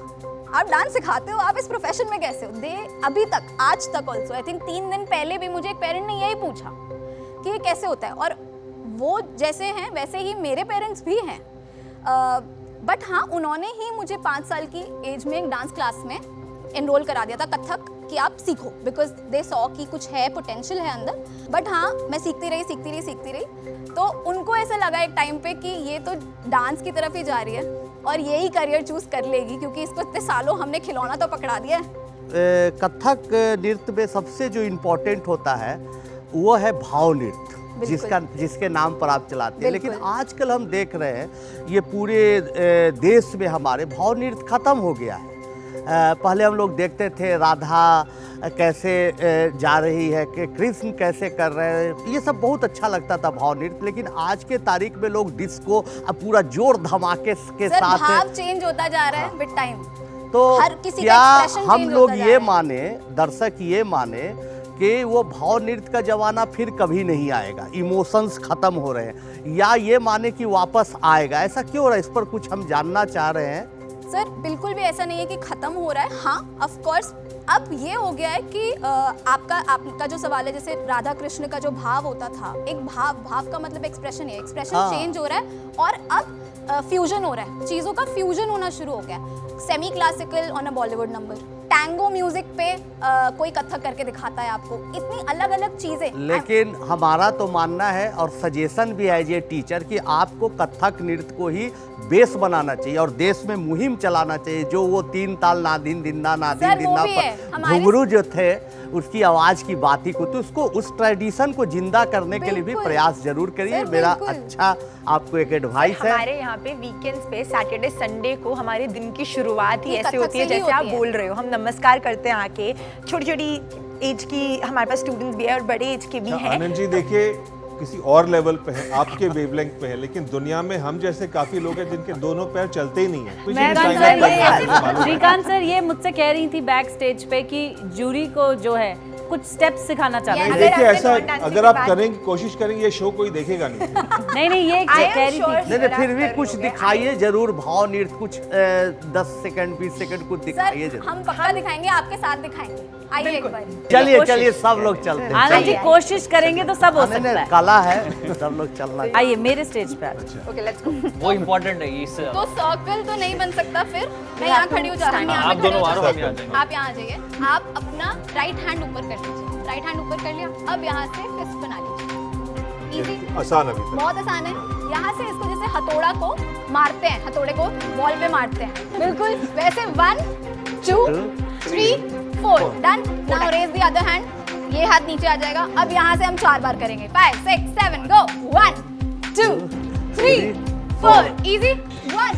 आप डांस सिखाते हो, आप इस प्रोफेशन में कैसे हो? अभी तक, आज तक ऑल्सो, आई थिंक 3 दिन पहले भी मुझे एक पेरेंट ने यही पूछा कि ये कैसे होता है। और वो जैसे हैं वैसे ही मेरे पेरेंट्स भी हैं, बट हाँ, उन्होंने ही मुझे 5 साल की एज में एक डांस क्लास में एनरोल करा दिया था, कथक, कि आप सीखो, बिकॉज दे सॉ कि कुछ है, पोटेंशियल है अंदर। बट हाँ, मैं सीखती रही, तो उनको ऐसा लगा एक टाइम पे कि ये तो डांस की तरफ ही जा रही है और यही करियर चूज कर लेगी, क्योंकि इसको इतने सालों हमने खिलौना तो पकड़ा दिया है। कथक नृत्य में सबसे जो इम्पोर्टेंट होता है वो है भाव नृत्य, जिसके नाम पर आप चलाते हैं। लेकिन आजकल हम देख रहे हैं ये पूरे देश में हमारे भाव नृत्य खत्म हो गया है। पहले हम लोग देखते थे राधा कैसे जा रही है, कि कृष्ण कैसे कर रहे हैं, ये सब बहुत अच्छा लगता था भाव नृत्य। लेकिन आज के तारीख में लोग डिस्को पूरा जोर धमाके के साथ भाव चेंज होता जा रहा है विद टाइम। तो क्या हम लोग ये माने, दर्शक ये माने कि वो भाव नृत्य का जमाना फिर कभी नहीं आएगा, इमोशंस खत्म हो रहे हैं, या ये माने कि वापस आएगा? ऐसा क्यों हो रहा है? इस पर कुछ हम जानना चाह रहे हैं। सर बिल्कुल भी ऐसा नहीं है कि खत्म हो रहा है। हाँ, ऑफ कोर्स अब ये हो गया है कि आपका जो सवाल है, जैसे राधा कृष्ण का जो भाव होता था, एक भाव का मतलब एक्सप्रेशन है, एक्सप्रेशन चेंज हो रहा है और अब फ्यूजन हो रहा है, चीज़ों का फ्यूजन होना शुरू हो गया, semi classical on a Bollywood number. Tango music पे कोई कथक करके दिखाता है आपको, इतनी अलग अलग चीजें। लेकिन हमारा तो मानना है और सजेशन भी है ये टीचर कि आपको कथक नृत्य को ही बेस बनाना चाहिए और देश में मुहिम चलाना चाहिए। जो वो 3 ताल नादिन दिन्ना नादिन सर, वो दिन्ना भी है, पर हमारे- घुंघरू जो थे उसकी आवाज की बात ही को, तो उसको उस ट्रेडिशन को जिंदा करने के लिए भी बिल्कुल। प्रयास जरूर करिए। सर, मेरा बिल्कुल। अच्छा आपको एक एडवाइस है। हमारे यहाँ पे वीकेंड्स पे सैटरडे संडे को हमारे दिन की शुरुआत ही ये ऐसे कथक होती है से ही जैसे आप होती है। बोल रहे हो। हम नमस्कार करते हैं आके, छोटी छोटी एज की हमारे पास स्टूडेंट्स भी है और बड़े एज के भी हैं। आनंद जी देखिए किसी और लेवल पे है, आपके वेवलेंथ पे है, लेकिन दुनिया में हम जैसे काफी लोग हैं जिनके दोनों पैर चलते ही नहीं है। तो ये श्रीकांत sign सर up करना है, मालूम है। श्रीकांत सर ये मुझसे कह रही थी बैक स्टेज पे कि जूरी को जो है कुछ स्टेप्स सिखाना चाहते Yes. हैं। देखिए अगर ऐसा, आपने non-dancing अगर की आप बात- करेंगे कोशिश करेंगे ये शो कोई देखेगा नहीं। नहीं नहीं ये I am कह रही sure थी। नहीं नहीं, फिर भी कर कुछ लोगे। दिखाइए जरूर, भाव नृत्य कुछ 10 सेकंड 20 सेकंड कुछ दिखाइए सर जरूर। हम पक्का दिखाएंगे, आपके साथ दिखाएंगे, आइए एक बार। चलिए कोशिश। चलिए सब लोग चलते हैं। आनंद जी आइए। कोशिश करेंगे तो सब हो नहीं, सकता नहीं, है। कला है, सब लोग चलना चाहिए। आइए मेरे स्टेज पे आज। Okay let's go. वो इम्पोर्टेंट है इस तो सर्कल तो नहीं बन सकता, फिर मैं यहाँ खड़ी हो जाती हूँ, आप दोनों आ रहे हो, हम यहाँ आ जाएंगे। आप यहाँ आ जाइए। आप अपना राइट हैंड ऊपर कर लीजिए, राइट हैंड ऊपर कर लिया। अब यहाँ से फिस्ट बना लीजिए, इजी, आसान अभी तक। बहुत आसान है। यहाँ से इसको जैसे हथौड़ा को मारते हैं, हथौड़े को बॉल पे मारते हैं, बिल्कुल वैसे 1 2 3 4 done. Now raise the other hand, ये हाथ नीचे आ जाएगा। अब यहाँ से हम 4 बार करेंगे, 5 6 7 गो। 1 2 3 4 इजी। 1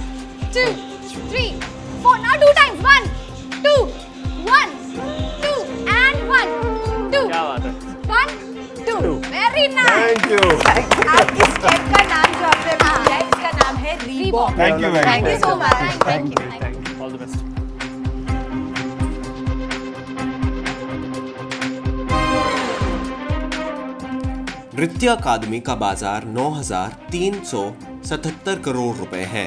2 3 4 now 2 times. 1 2 1 2 एंड 1 2 क्या बात है। 1 2 वेरी नाइस। Thank you. आपकी स्टेप का नाम जो आपने बोला है इसका नाम है Reebok. Thank you thank you so much. Thank you. All the best. नृत्य अकादमी का बाजार 9,377 करोड़ रुपए है।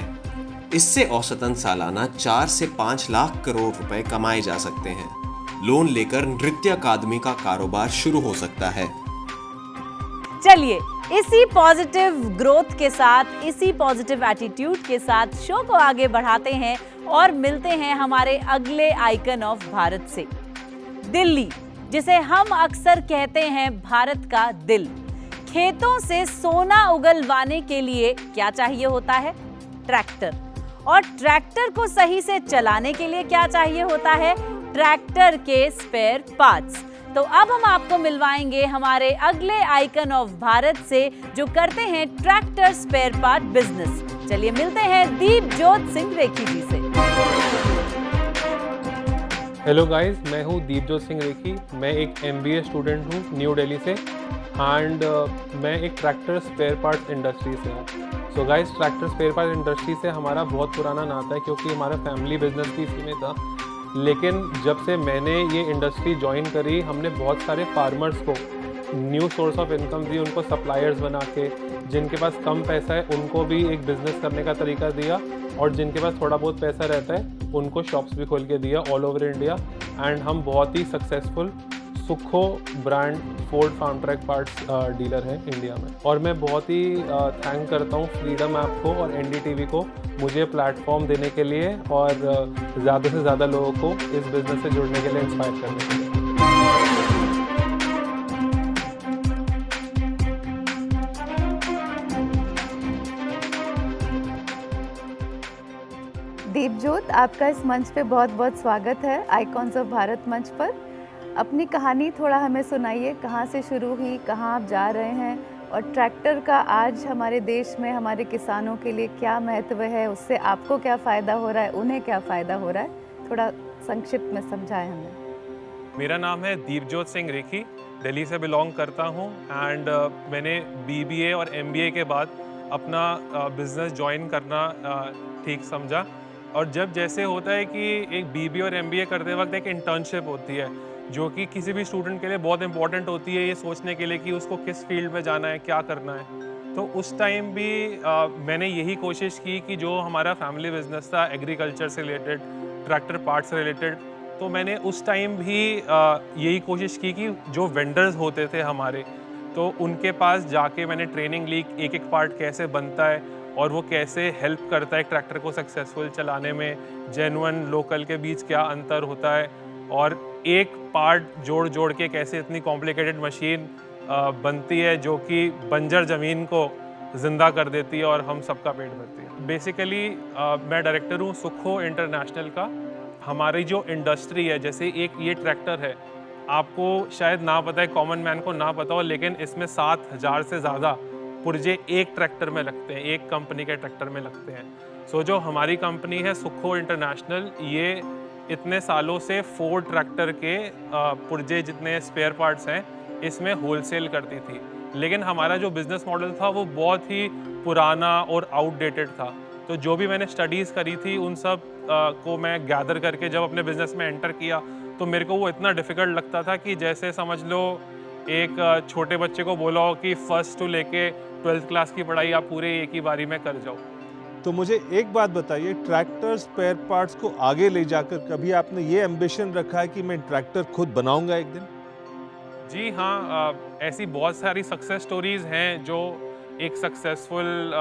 इससे औसतन सालाना 4 से 5 लाख करोड़ रुपए कमाए जा सकते हैं। लोन लेकर नृत्य अकादमी का कारोबार शुरू हो सकता है। चलिए इसी पॉजिटिव ग्रोथ के साथ, इसी पॉजिटिव एटीट्यूड के साथ शो को आगे बढ़ाते हैं और मिलते हैं हमारे अगले आइकन ऑफ भारत से। दिल्ली, जिसे हम अक्सर कहते हैं भारत का दिल। खेतों से सोना उगलवाने के लिए क्या चाहिए होता है? ट्रैक्टर। और ट्रैक्टर को सही से चलाने के लिए क्या चाहिए होता है? ट्रैक्टर के स्पेयर पार्ट्स। तो अब हम आपको मिलवाएंगे हमारे अगले आइकन ऑफ भारत से जो करते हैं ट्रैक्टर स्पेयर पार्ट बिजनेस। चलिए मिलते हैं दीपजोत सिंह रेखी जी से। हेलो गाइस, मैं हूँ दीपजोत सिंह रेखी। मैं एक MBA स्टूडेंट हूँ न्यू दिल्ली से एंड मैं एक ट्रैक्टर स्पेयर पार्ट्स इंडस्ट्री से हूँ। So guys, tractor spare part industry से हमारा बहुत पुराना नाता है क्योंकि हमारा फैमिली बिजनेस भी इसी में था। लेकिन जब से मैंने ये इंडस्ट्री ज्वाइन करी, हमने बहुत सारे फार्मर्स को न्यू सोर्स ऑफ इनकम दी, उनको सप्लायर्स बना के, जिनके पास कम पैसा है उनको भी एक बिज़नेस करने का तरीका दिया और जिनके पास थोड़ा बहुत पैसा रहता है उनको शॉप्स भी खोल के दिया ऑल ओवर इंडिया। एंड हम बहुत ही सक्सेसफुल सुखो brand Ford Farmtrac parts dealer है इंडिया में। और मैं बहुत ही थैंक करता हूँ फ्रीडम ऐप को और NDTV को मुझे प्लेटफॉर्म देने के लिए और ज़्यादा से ज़्यादा लोगों को इस बिज़नेस से जुड़ने के लिए इंस्पायर करने के लिए। दीपजोत, आपका इस मंच पे बहुत बहुत स्वागत है, आइकॉन्स ऑफ भारत मंच पर। अपनी कहानी थोड़ा हमें सुनाइए, कहाँ से शुरू हुई, कहाँ आप जा रहे हैं और ट्रैक्टर का आज हमारे देश में हमारे किसानों के लिए क्या महत्व है, उससे आपको क्या फ़ायदा हो रहा है, उन्हें क्या फ़ायदा हो रहा है, थोड़ा संक्षिप्त में समझाएं हमें। मेरा नाम है दीपजोत सिंह रेखी, दिल्ली से बिलोंग करता हूँ एंड मैंने BBA और MBA के बाद अपना बिज़नेस ज्वाइन करना ठीक समझा। और जब जैसे होता है कि एक BBA और MBA करते वक्त एक इंटर्नशिप होती है जो कि किसी भी स्टूडेंट के लिए बहुत इंपॉर्टेंट होती है, ये सोचने के लिए कि उसको किस फील्ड में जाना है, क्या करना है। तो उस टाइम भी मैंने यही कोशिश की कि जो हमारा फैमिली बिजनेस था एग्रीकल्चर से रिलेटेड, ट्रैक्टर पार्ट से रिलेटेड, तो मैंने उस टाइम भी यही कोशिश की कि जो वेंडर्स होते थे हमारे, तो उनके पास जाके मैंने ट्रेनिंग ली, एक एक पार्ट कैसे बनता है और वो कैसे हेल्प करता है ट्रैक्टर को सक्सेसफुल चलाने में, जेन्युइन लोकल के बीच क्या अंतर होता है। और एक पार्ट जोड़ जोड़ के कैसे इतनी कॉम्प्लिकेटेड मशीन बनती है जो कि बंजर ज़मीन को ज़िंदा कर देती है और हम सबका पेट भरती है। बेसिकली मैं डायरेक्टर हूँ सुखो इंटरनेशनल का। हमारी जो इंडस्ट्री है, जैसे एक ये ट्रैक्टर है, आपको शायद ना पता है, कॉमन मैन को ना पता हो, लेकिन इसमें 7,000 से ज़्यादा पुर्जे एक ट्रैक्टर में लगते हैं, एक कंपनी के ट्रैक्टर में लगते हैं। सो जो हमारी कंपनी है सुखो इंटरनेशनल, ये इतने सालों से 4 ट्रैक्टर के पुर्जे जितने स्पेयर पार्ट्स हैं इसमें होलसेल करती थी। लेकिन हमारा जो बिज़नेस मॉडल था वो बहुत ही पुराना और आउटडेटेड था। तो जो भी मैंने स्टडीज़ करी थी उन सब को मैं गैदर करके जब अपने बिज़नेस में एंटर किया तो मेरे को वो इतना डिफ़िकल्ट लगता था कि जैसे समझ लो एक छोटे बच्चे को बोला हो कि फर्स्ट टू लेके 12th क्लास की पढ़ाई आप पूरे एक ही बारी में कर जाओ। तो मुझे एक बात बताइए, ट्रैक्टर स्पेयर पार्ट्स को आगे ले जाकर कभी आपने ये एम्बिशन रखा है कि मैं ट्रैक्टर खुद बनाऊंगा एक दिन? जी हाँ, ऐसी बहुत सारी सक्सेस स्टोरीज़ हैं जो एक सक्सेसफुल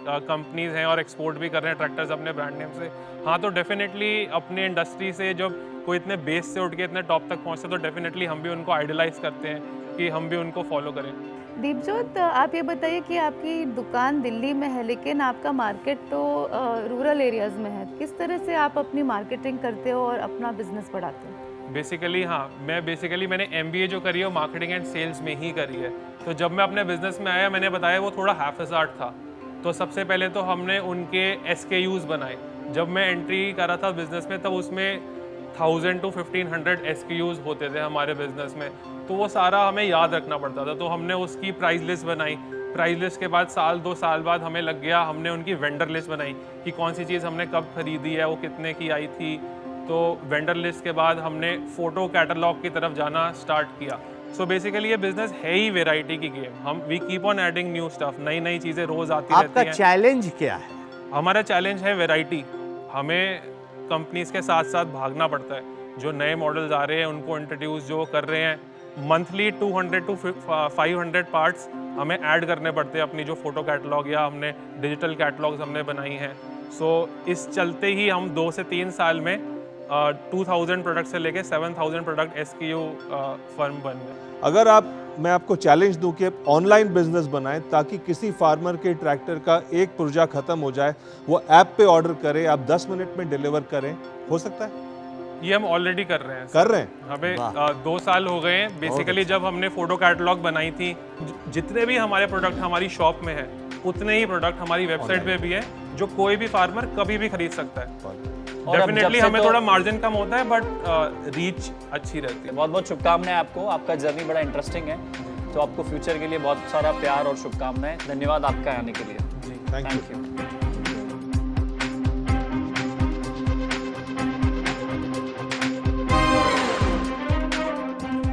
कंपनीज़ हैं और एक्सपोर्ट भी कर रहे हैं ट्रैक्टर्स अपने ब्रांड नेम से। हाँ, तो डेफिनेटली अपने इंडस्ट्री से जब कोई इतने बेस से उठ के इतने टॉप तक पहुँचते तो डेफिनेटली हम भी उनको आइडलाइज करते हैं कि हम भी उनको फॉलो करें। दीपजोत, आप ये बताइए कि आपकी दुकान दिल्ली में है लेकिन आपका मार्केट तो रूरल एरियाज़ में है। किस तरह से आप अपनी मार्केटिंग करते हो और अपना बिजनेस बढ़ाते हो? बेसिकली हाँ, मैंने MBA जो करी है वो मार्केटिंग एंड सेल्स में ही करी है। तो जब मैं अपने बिजनेस में आया, मैंने बताया वो थोड़ा हैफेज़ार्ड था। तो सबसे पहले तो हमने उनके SKUs बनाए। जब मैं एंट्री करा था बिज़नेस में तब उसमें 1000 to 1500 SKUs होते थे हमारे बिज़नेस में। तो वो सारा हमें याद रखना पड़ता था। तो हमने उसकी प्राइस लिस्ट बनाई। प्राइस लिस्ट के बाद 2 साल बाद हमें लग गया, हमने उनकी वेंडर लिस्ट बनाई कि कौन सी चीज़ हमने कब खरीदी है, वो कितने की आई थी। तो वेंडर लिस्ट के बाद हमने फ़ोटो कैटलॉग की तरफ जाना स्टार्ट किया। सो बेसिकली ये बिजनेस है ही वेराइटी की game. We keep on adding new stuff, नई नई चीज़ें रोज़ आती रहती हैं। आपका चैलेंज क्या है? हमारा चैलेंज है वेराइटी। हमें कंपनीज के साथ साथ भागना पड़ता है। जो नए मॉडल्स आ रहे हैं उनको इंट्रोड्यूस जो कर रहे हैं, मंथली 200 to 500 पार्ट्स हमें ऐड करने पड़ते हैं अपनी जो फ़ोटो कैटलॉग या हमने डिजिटल कैटलॉग्स हमने बनाई हैं। सो इस चलते ही हम 2 से 3 साल में 2000 प्रोडक्ट से लेके 7000 प्रोडक्ट SKU फर्म बन गए। अगर मैं आपको चैलेंज दूं कि आप ऑनलाइन बिजनेस बनाएं ताकि किसी फार्मर के ट्रैक्टर का एक पुर्जा खत्म हो जाए, वो ऐप पे ऑर्डर करे, आप 10 मिनट में डिलीवर करें, हो सकता है? ये हम ऑलरेडी कर रहे हैं। हमें 2 साल हो गए हैं। बेसिकली जब हमने फोटो कैटलॉग बनाई थी, जितने भी हमारे प्रोडक्ट हमारी शॉप में है उतने ही प्रोडक्ट हमारी वेबसाइट पे भी है जो कोई भी फार्मर कभी भी खरीद सकता है। डेफिनेटली हमें थोड़ा मार्जिन कम होता है बट रीच अच्छी रहती है। बहुत बहुत शुभकामनाएं आपको। आपका जर्नी बड़ा इंटरेस्टिंग है, तो आपको फ्यूचर के लिए बहुत सारा प्यार और शुभकामनाएं। धन्यवाद आपका आने के लिए। जी, थैंक यू।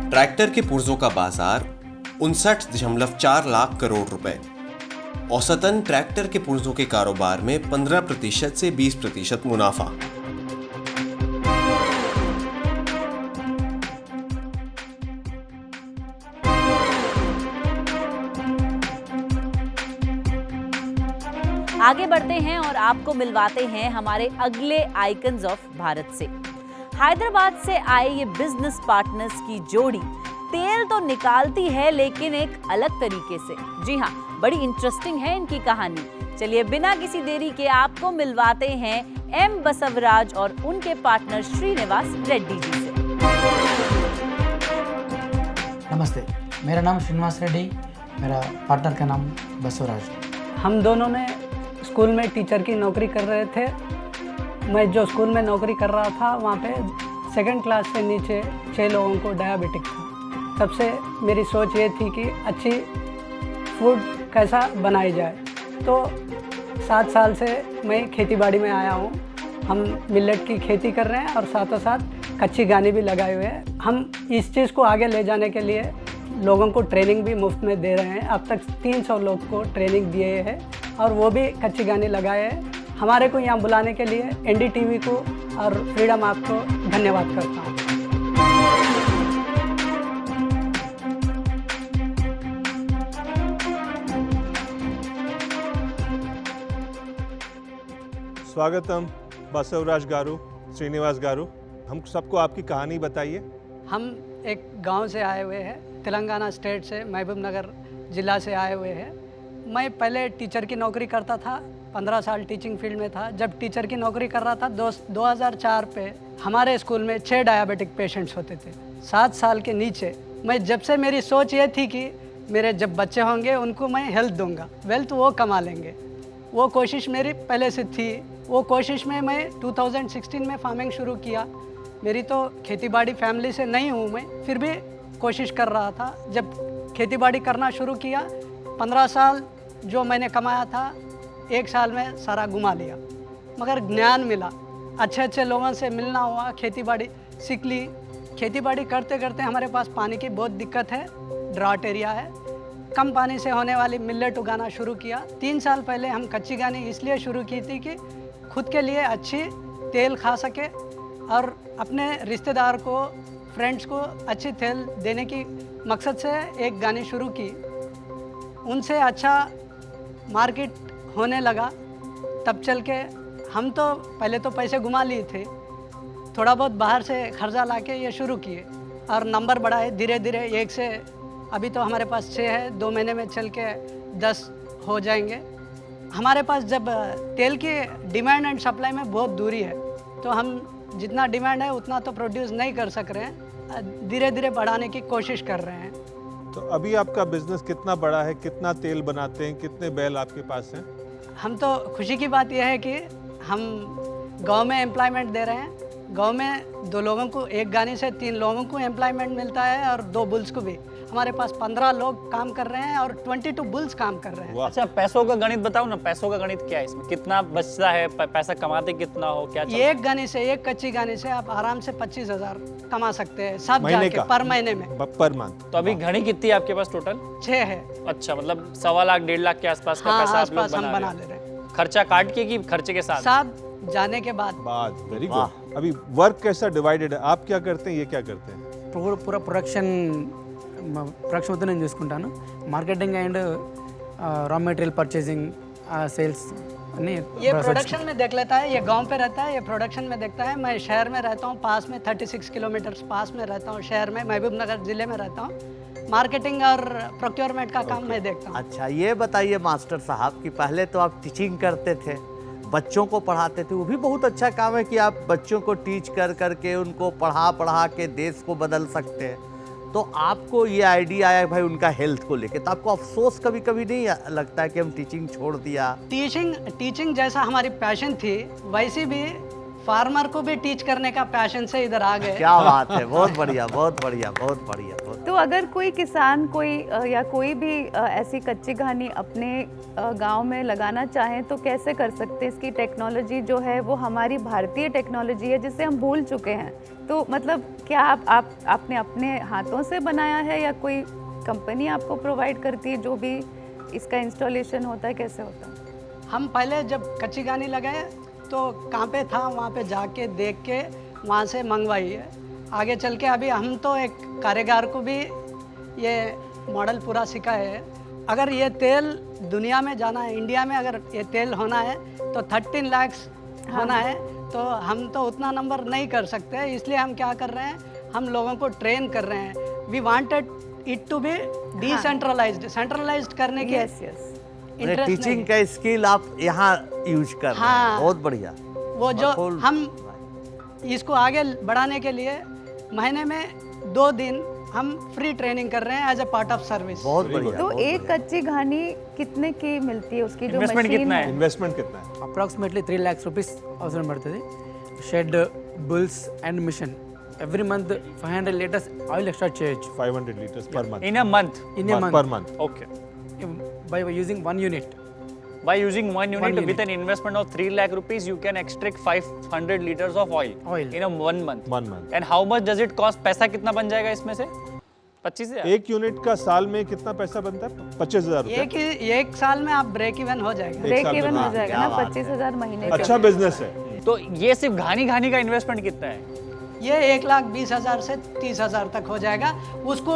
ट्रैक्टर के पुर्जों का बाजार 59.4 लाख करोड़ रुपए। औसतन ट्रैक्टर के पुर्जों के कारोबार में 15% से 20% मुनाफा। आगे बढ़ते हैं और आपको मिलवाते हैं हमारे अगले आइकन्स ऑफ भारत से। हैदराबाद से आए ये बिजनेस पार्टनर्स की जोड़ी तेल तो निकालती है लेकिन एक अलग तरीके से। जी हाँ, बड़ी इंटरेस्टिंग है इनकी कहानी। चलिए बिना किसी देरी के आपको मिलवाते हैं M बसवराज और उनके पार्टनर श्रीनिवास रेड्डी जी से। नमस्ते, मेरा नाम श्रीनिवास रेड्डी, मेरा पार्टनर का नाम बसवराज। हम दोनों ने स्कूल में टीचर की नौकरी कर रहे थे। मैं जो स्कूल में नौकरी कर रहा था वहाँ पे 2nd क्लास से नीचे 6 लोगों को डायबिटिक था। तब से मेरी सोच ये थी कि अच्छी फूड कैसा बनाई जाए। तो 7 साल से मैं खेतीबाड़ी में आया हूँ। हम मिलेट की खेती कर रहे हैं और साथों साथ कच्ची घानी भी लगाए हुए हैं। हम इस चीज़ को आगे ले जाने के लिए लोगों को ट्रेनिंग भी मुफ्त में दे रहे हैं। अब तक 300 लोग को ट्रेनिंग दिए हैं और वो भी कच्ची घानी लगाए हैं। हमारे को यहाँ बुलाने के लिए NDTV को और फ्रीडम ऐप को धन्यवाद करता हूँ। स्वागतम बसवराज गारू, श्रीनिवास गारू। हम सबको आपकी कहानी बताइए। हम एक गांव से आए हुए हैं, तेलंगाना स्टेट से, महबूब नगर ज़िला से आए हुए हैं। मैं पहले टीचर की नौकरी करता था, 15 साल टीचिंग फील्ड में था। जब टीचर की नौकरी कर रहा था 2004 पे हमारे स्कूल में 6 डायबिटिक पेशेंट्स होते थे 7 साल के नीचे। मैं जब से मेरी सोच ये थी कि मेरे जब बच्चे होंगे उनको मैं हेल्थ दूंगा, वेल्थ वो कमा लेंगे, वो कोशिश मेरी पहले से थी। वो कोशिश में मैं 2016 में फार्मिंग शुरू किया। मेरी तो खेतीबाड़ी फैमिली से नहीं हूँ मैं, फिर भी कोशिश कर रहा था। जब खेतीबाड़ी करना शुरू किया 15 साल जो मैंने कमाया था 1 साल में सारा घुमा लिया, मगर ज्ञान मिला, अच्छे अच्छे लोगों से मिलना हुआ, खेतीबाड़ी सीख ली। खेतीबाड़ी करते करते हमारे पास पानी की बहुत दिक्कत है, ड्राउट एरिया है, कम पानी से होने वाली मिलेट उगाना शुरू किया। 3 साल पहले हम कच्ची घानी इसलिए शुरू की थी कि खुद के लिए अच्छी तेल खा सके और अपने रिश्तेदार को, फ्रेंड्स को अच्छी तेल देने की मकसद से एक घानी शुरू की। उनसे अच्छा मार्केट होने लगा, तब चल के हम तो पहले तो पैसे घुमा लिए थे, थोड़ा बहुत बाहर से खर्चा लाके ये शुरू किए और नंबर बढ़ाए धीरे धीरे। 1 से अभी तो हमारे पास 6 है, 2 महीने में चल के 10 हो जाएंगे। हमारे पास जब तेल की डिमांड एंड सप्लाई में बहुत दूरी है, तो हम जितना डिमांड है उतना तो प्रोड्यूस नहीं कर सक रहे हैं, धीरे धीरे बढ़ाने की कोशिश कर रहे हैं। तो अभी आपका बिजनेस कितना बड़ा है, कितना तेल बनाते हैं, कितने बैल आपके पास हैं? हम तो खुशी की बात यह है कि हम गांव में एम्प्लॉयमेंट दे रहे हैं। गांव में 2 लोगों को, एक गानी से 3 लोगों को एम्प्लॉयमेंट मिलता है और 2 बुल्स को भी। हमारे पास 15 लोग काम कर रहे हैं और 22 बुल्स काम कर रहे हैं। अच्छा, पैसों का गणित बताओ ना, पैसों का गणित क्या है इसमें? कितना बचता है, पैसा कमाते कितना हो, क्या चलता है? एक गानी से, एक कच्ची गानी से आप आराम से 25,000 कमा सकते हैं सब महीने जाके, का? पर महीने में, पर मंथ। तो अभी घड़ी कितनी है आपके पास टोटल? 6 है। अच्छा, मतलब 1.25 लाख 1.5 लाख के आसपास का हाँ, पैसा आप लोग आसपास हम बना रहे ले रहे हैं। हैं। खर्चा काट के कि खर्चे के साथ? सब जाने के बाद। Very good. अभी वर्क कैसा डिवाइडेड है? आप क्या करते हैं, ये क्या करते हैं? पूरा ప్రొడక్షన్ మొత్తం నేను చూసుకుంటాను. Marketing and raw material purchasing, sales అన్ని ये प्रोडक्शन में देख लेता है, ये गांव पे रहता है, ये प्रोडक्शन में देखता है। मैं शहर में रहता हूँ, पास में 36 किलोमीटर पास में रहता हूँ, शहर में महबूब नगर ज़िले में रहता हूँ। मार्केटिंग और प्रोक्योरमेंट का काम मैं देखता हूँ। अच्छा, ये बताइए मास्टर साहब कि पहले तो आप टीचिंग करते थे, बच्चों को पढ़ाते थे, वो भी बहुत अच्छा काम है कि आप बच्चों को टीच कर करके उनको पढ़ा के देश को बदल सकते हैं। तो आपको ये आइडिया आया भाई उनका हेल्थ को लेके, तो आपको अफसोस कभी कभी नहीं लगता है कि हम टीचिंग छोड़ दिया? टीचिंग जैसा हमारी पैशन थी, वैसे भी फार्मर को भी टीच करने का पैशन से इधर आ गए। क्या बात है, बहुत बढ़िया, बहुत बढ़िया, बहुत बढ़िया। तो अगर कोई किसान या कोई भी ऐसी कच्ची घानी अपने गांव में लगाना चाहे तो कैसे कर सकते हैं? इसकी टेक्नोलॉजी जो है वो हमारी भारतीय टेक्नोलॉजी है जिसे हम भूल चुके हैं। तो मतलब क्या आपने अपने हाथों से बनाया है या कोई कंपनी आपको प्रोवाइड करती है जो भी इसका इंस्टॉलेशन होता है, कैसे होता है? हम पहले जब कच्ची घानी लगाए तो कहाँ पे था, वहाँ पे जाके देख के वहाँ से मंगवाई है। आगे चल के अभी हम तो एक कारीगर को भी ये मॉडल पूरा सिखाए है। अगर ये तेल दुनिया में जाना है, इंडिया में अगर ये तेल होना है तो 13 लाख होना है, तो हम तो उतना नंबर नहीं कर सकते। इसलिए हम क्या कर रहे हैं, हम लोगों को ट्रेन कर रहे हैं। We wanted it to be decentralised, centralised करने की इंटरेस्ट टीचिंग का स्किल आप यहाँ यूज कर रहे हैं, बहुत बढ़िया। वो जो हम इसको आगे बढ़ाने के लिए महीने में 2 दिन हम फ्री ट्रेनिंग कर रहे हैं as a part of service. बहुत बढ़िया। तो एक कच्ची घानी कितने की मिलती है? उसकी जो इन्वेस्टमेंट मशीन कितना है, है? इन्वेस्टमेंट कितना है? అప్రాక్సిమేట్లీ 3 lakhs రూపీస్ అవసరం పడుతుంది. Shed, bulls and machine every month 500 litres oil extract చేయొచ్చు. 500 liters per month. In a month? In a month. Per month. Okay. By using 1 unit. By using one unit, One with unit. an investment of 3 lakh rupees, you can extract 500 liters of oil in a 1 month. 1 month. And how much does it cost? पैसा कितना बन जाएगा इसमें से? 25,000? एक unit का साल में कितना पैसा बनता है? 25,000 रुपए। एक साल में आप ब्रेक इवन हो जाएगा। ब्रेक इवन हो जाएगा ना, 25,000 महीने का। अच्छा बिजनेस है। तो ये सिर्फ घानी का इन्वेस्टमेंट कितना है? ये 1,20,000 से 30,000 तक हो जाएगा। उसको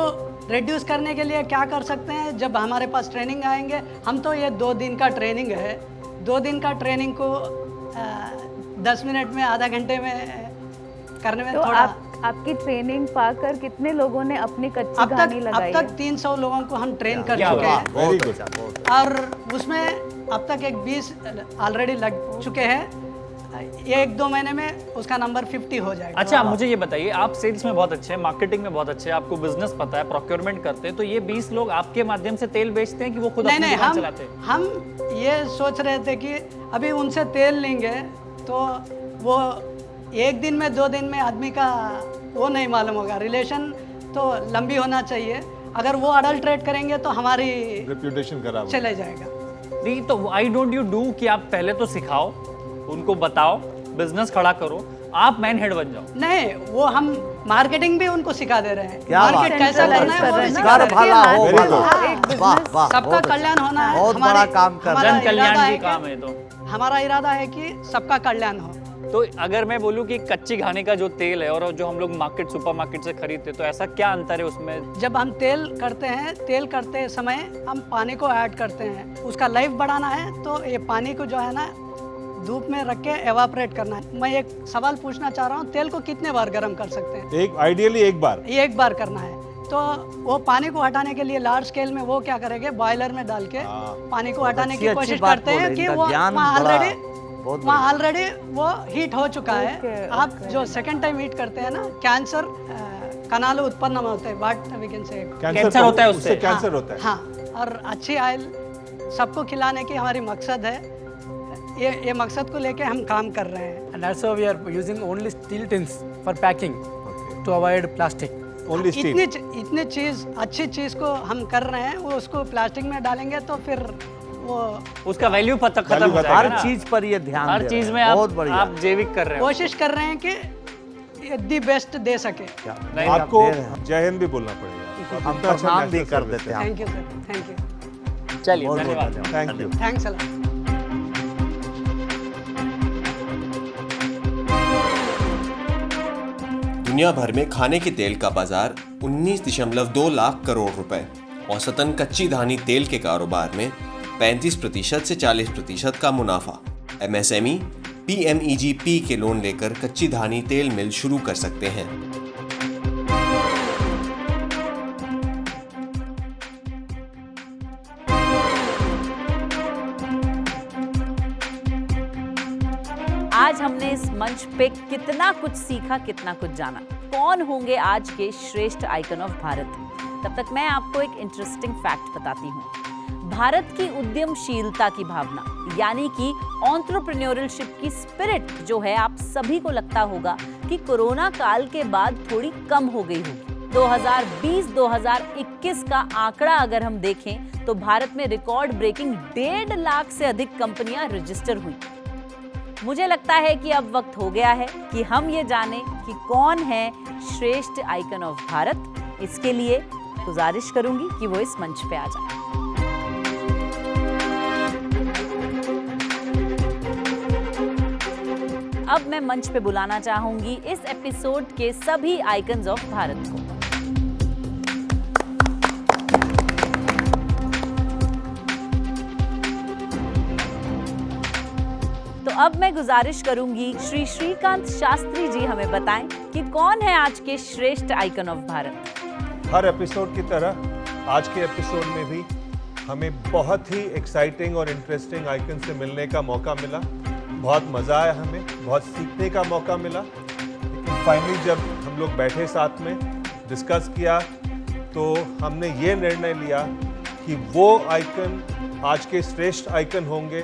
रिड्यूस करने के लिए क्या कर सकते हैं, जब हमारे पास ट्रेनिंग आएंगे, हम तो ये 2 दिन का ट्रेनिंग है, 2 दिन का ट्रेनिंग को 10 मिनट में, आधा घंटे में करने में तो थोड़ा आपकी ट्रेनिंग पाकर कितने लोगों ने अपनी कच्ची अब कहानी लगाई तक 300 लोगों को हम ट्रेन कर क्या चुके बात, हैं बहुत अच्छा, बहुत अच्छा। और उसमें अब तक एक 20 ऑलरेडी लग चुके हैं। 1-2 महीने में उसका नंबर 50 हो जाएगा। अच्छा, मुझे ये बताइए, आप सेल्स में बहुत अच्छे हैं, मार्केटिंग में बहुत अच्छे हैं, आपको बिजनेस पता है, प्रोक्योरमेंट करते हैं, तो ये 20 लोग आपके माध्यम से तेल बेचते हैं कि वो खुद अपनी दुकान चलाते हैं? हम ये सोच रहे थे कि अभी उनसे तेल लेंगे तो वो 1 दिन में 2 दिन में आदमी का वो नहीं मालूम होगा, रिलेशन तो लंबी होना चाहिए। अगर वो अडल्ट्रेट करेंगे तो हमारी रेप्यूटेशन खराब हो चले जाएगा। नहीं तो आई डोंट यू डू कि आप पहले तो सिखाओ, उनको बताओ, बिजनेस खड़ा करो, आप मैन हेड बन जाओ। नहीं, वो हम मार्केटिंग भी उनको सिखा दे रहे हैं। क्या बात मार्केट कैसा करना है वो भी सिखा कर रहे भला हैं। हो भला। वाह वाह, सबका बहुत अच्छा। कल्याण होना है। बहुत हमारे- बड़ा काम कर हमारा रहे हैं। जन कल्याण इरादा की है कि- काम है तो। हमारा इरादा है कि सबका कल्याण हो। तो अगर मैं बोलूँ कि कच्ची घानी का जो तेल है और जो हम लोग मार्केट सुपरमार्केट से खरीदते, तो ऐसा क्या अंतर है उसमें? जब हम तेल करते समय हम पानी को ऐड करते हैं। उसका लाइफ बढ़ाना है तो ये पानी को जो है ना धूप में रख के एवापोरेट करना है। मैं एक सवाल पूछना चाह रहा हूँ, तेल को कितने बार गर्म कर सकते हैं? आइडियली एक बार। ये एक बार करना है। तो वो पानी को हटाने के लिए लार्ज स्केल में वो क्या करेंगे, बॉयलर में डाल के पानी को हटाने की अच्छी कोशिश बात करते बोले, हैं कि इनका वो ज्ञान वहाँ ऑलरेडी वो हीट हो चुका है। आप जो सेकंड टाइम हीट करते हैं ना, कैंसर कणालु उत्पन्न होते हैं, what we can say, cancer होता है उससे। कैंसर होता है। हाँ, और अच्छी ऑयल सबको खिलाने की हमारी मकसद है। ये मकसद को लेके हम काम कर रहे हैं। And also we are using only steel tins for packing to avoid plastic. Only steel. इतनी चीज अच्छी चीज को हम कर रहे हैं, वो उसको प्लास्टिक में डालेंगे तो फिर वो उसका वैल्यू खत्म हो जाएगा हर ना। चीज पर ये ध्यान हर दे चीज रहे में हैं। बहुत बढ़िया। आप जैविक कर रहे हो। कोशिश कर रहे हैं कि दी बेस्ट दे सके। आपको जय हिंद भी बोलना पड़ेगा। हम प्रणाम भी कर देते हैं। Thank you sir, thank you. चलिए, बहुत बहुत धन्यवाद। धन्यवाद। Thank you. Thanks a lot. दुनिया भर में खाने के तेल का बाजार 19.2 लाख करोड़ रुपए। औसतन कच्ची धानी तेल के कारोबार में 35% से 40% का मुनाफा। MSME PMEG-P के लोन लेकर कच्ची धानी तेल मिल शुरू कर सकते हैं। आज हमने इस मंच पे कितना कुछ सीखा, कितना कुछ जाना। कौन होंगे आज के श्रेष्ठ आइकन ऑफ भारत? तब तक मैं आपको एक इंटरेस्टिंग फैक्ट बताती हूँ। भारत की उद्यमशीलता की भावना, यानी कि एंटरप्रेन्योरशिप की स्पिरिट जो है, आप सभी को लगता होगा कि कोरोना काल के बाद थोड़ी कम हो गई होगी। 2020-2021 का आंकड़ा अगर हम देखें तो भारत में रिकॉर्ड ब्रेकिंग 1.5 लाख से अधिक कंपनियां रजिस्टर हुई। मुझे लगता है कि अब वक्त हो गया है कि हम ये जानें कि कौन है श्रेष्ठ आइकन ऑफ भारत। इसके लिए गुजारिश करूंगी कि वो इस मंच पे आ जाए। अब मैं मंच पे बुलाना चाहूंगी इस एपिसोड के सभी आइकन्स ऑफ भारत को। तो अब मैं गुजारिश करूंगी श्री श्रीकांत शास्त्री जी हमें बताएं कि कौन है आज के श्रेष्ठ icon of Bharat. Her episode की तरह आज के एपिसोड में भी हमें बहुत ही एक्साइटिंग और इंटरेस्टिंग आइकन से मिलने का मौका मिला। बहुत मज़ा आया, हमें बहुत सीखने का मौका मिला। लेकिन फाइनली जब हम लोग बैठे साथ में डिस्कस किया तो हमने ये निर्णय लिया कि वो आइकन आज के श्रेष्ठ आइकन होंगे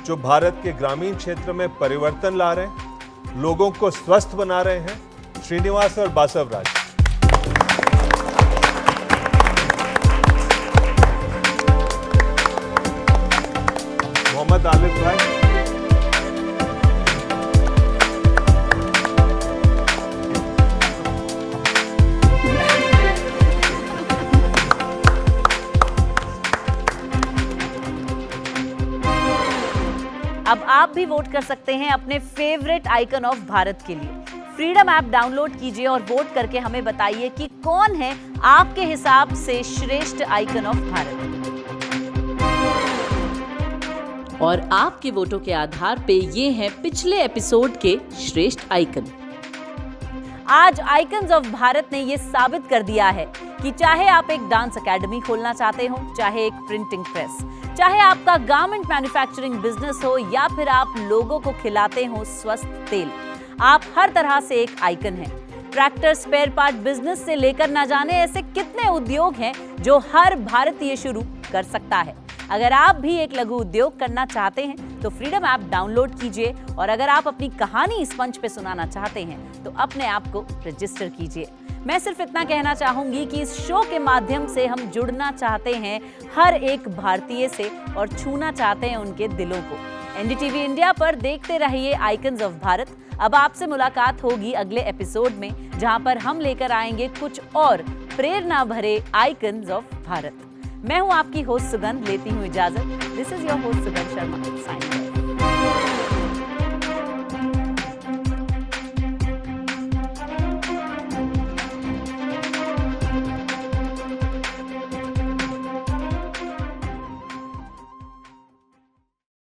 जो भारत के ग्रामीण क्षेत्र में परिवर्तन ला रहे हैं, लोगों को स्वस्थ बना रहे हैं। श्रीनिवास और बासवराज। मोहम्मद आलिफ भाई, अब आप भी वोट कर सकते हैं अपने फेवरेट आइकन ऑफ भारत के लिए। फ्रीडम ऐप डाउनलोड कीजिए और वोट करके हमें बताइए कि कौन है आपके हिसाब से श्रेष्ठ आइकन ऑफ भारत। और आपके वोटों के आधार पे ये हैं पिछले एपिसोड के श्रेष्ठ आइकन। आज आइकन्स ऑफ भारत ने ये साबित कर दिया है कि चाहे आप एक डांस एकेडमी खोलना चाहते हो, चाहे एक प्रिंटिंग प्रेस, चाहे आपका गारमेंट मैन्युफैक्चरिंग बिजनेस हो या फिर आप लोगों को खिलाते हो स्वस्थ तेल, आप हर तरह से एक आइकन हैं। ट्रैक्टर स्पेयर पार्ट बिजनेस से लेकर ना जाने ऐसे कितने उद्योग हैं जो हर भारतीय शुरू कर सकता है। अगर आप भी एक लघु उद्योग करना चाहते हैं तो फ्रीडम ऐप डाउनलोड कीजिए और अगर आप अपनी कहानी इस मंच पे सुनाना चाहते हैं तो अपने आप को रजिस्टर कीजिए। मैं सिर्फ इतना कहना चाहूंगी कि इस शो के माध्यम से हम जुड़ना चाहते हैं हर एक भारतीय से और छूना चाहते हैं उनके दिलों को। एनडीटीवी इंडिया पर देखते रहिए आइकन्स ऑफ भारत। अब आपसे मुलाकात होगी अगले एपिसोड में, जहां पर हम लेकर आएंगे कुछ और प्रेरणा भरे आइकन्स ऑफ भारत। मैं हूं आपकी होस्ट सुगंध, लेती हूं इजाजत। दिस इज योर होस्ट सुगंध शर्मा।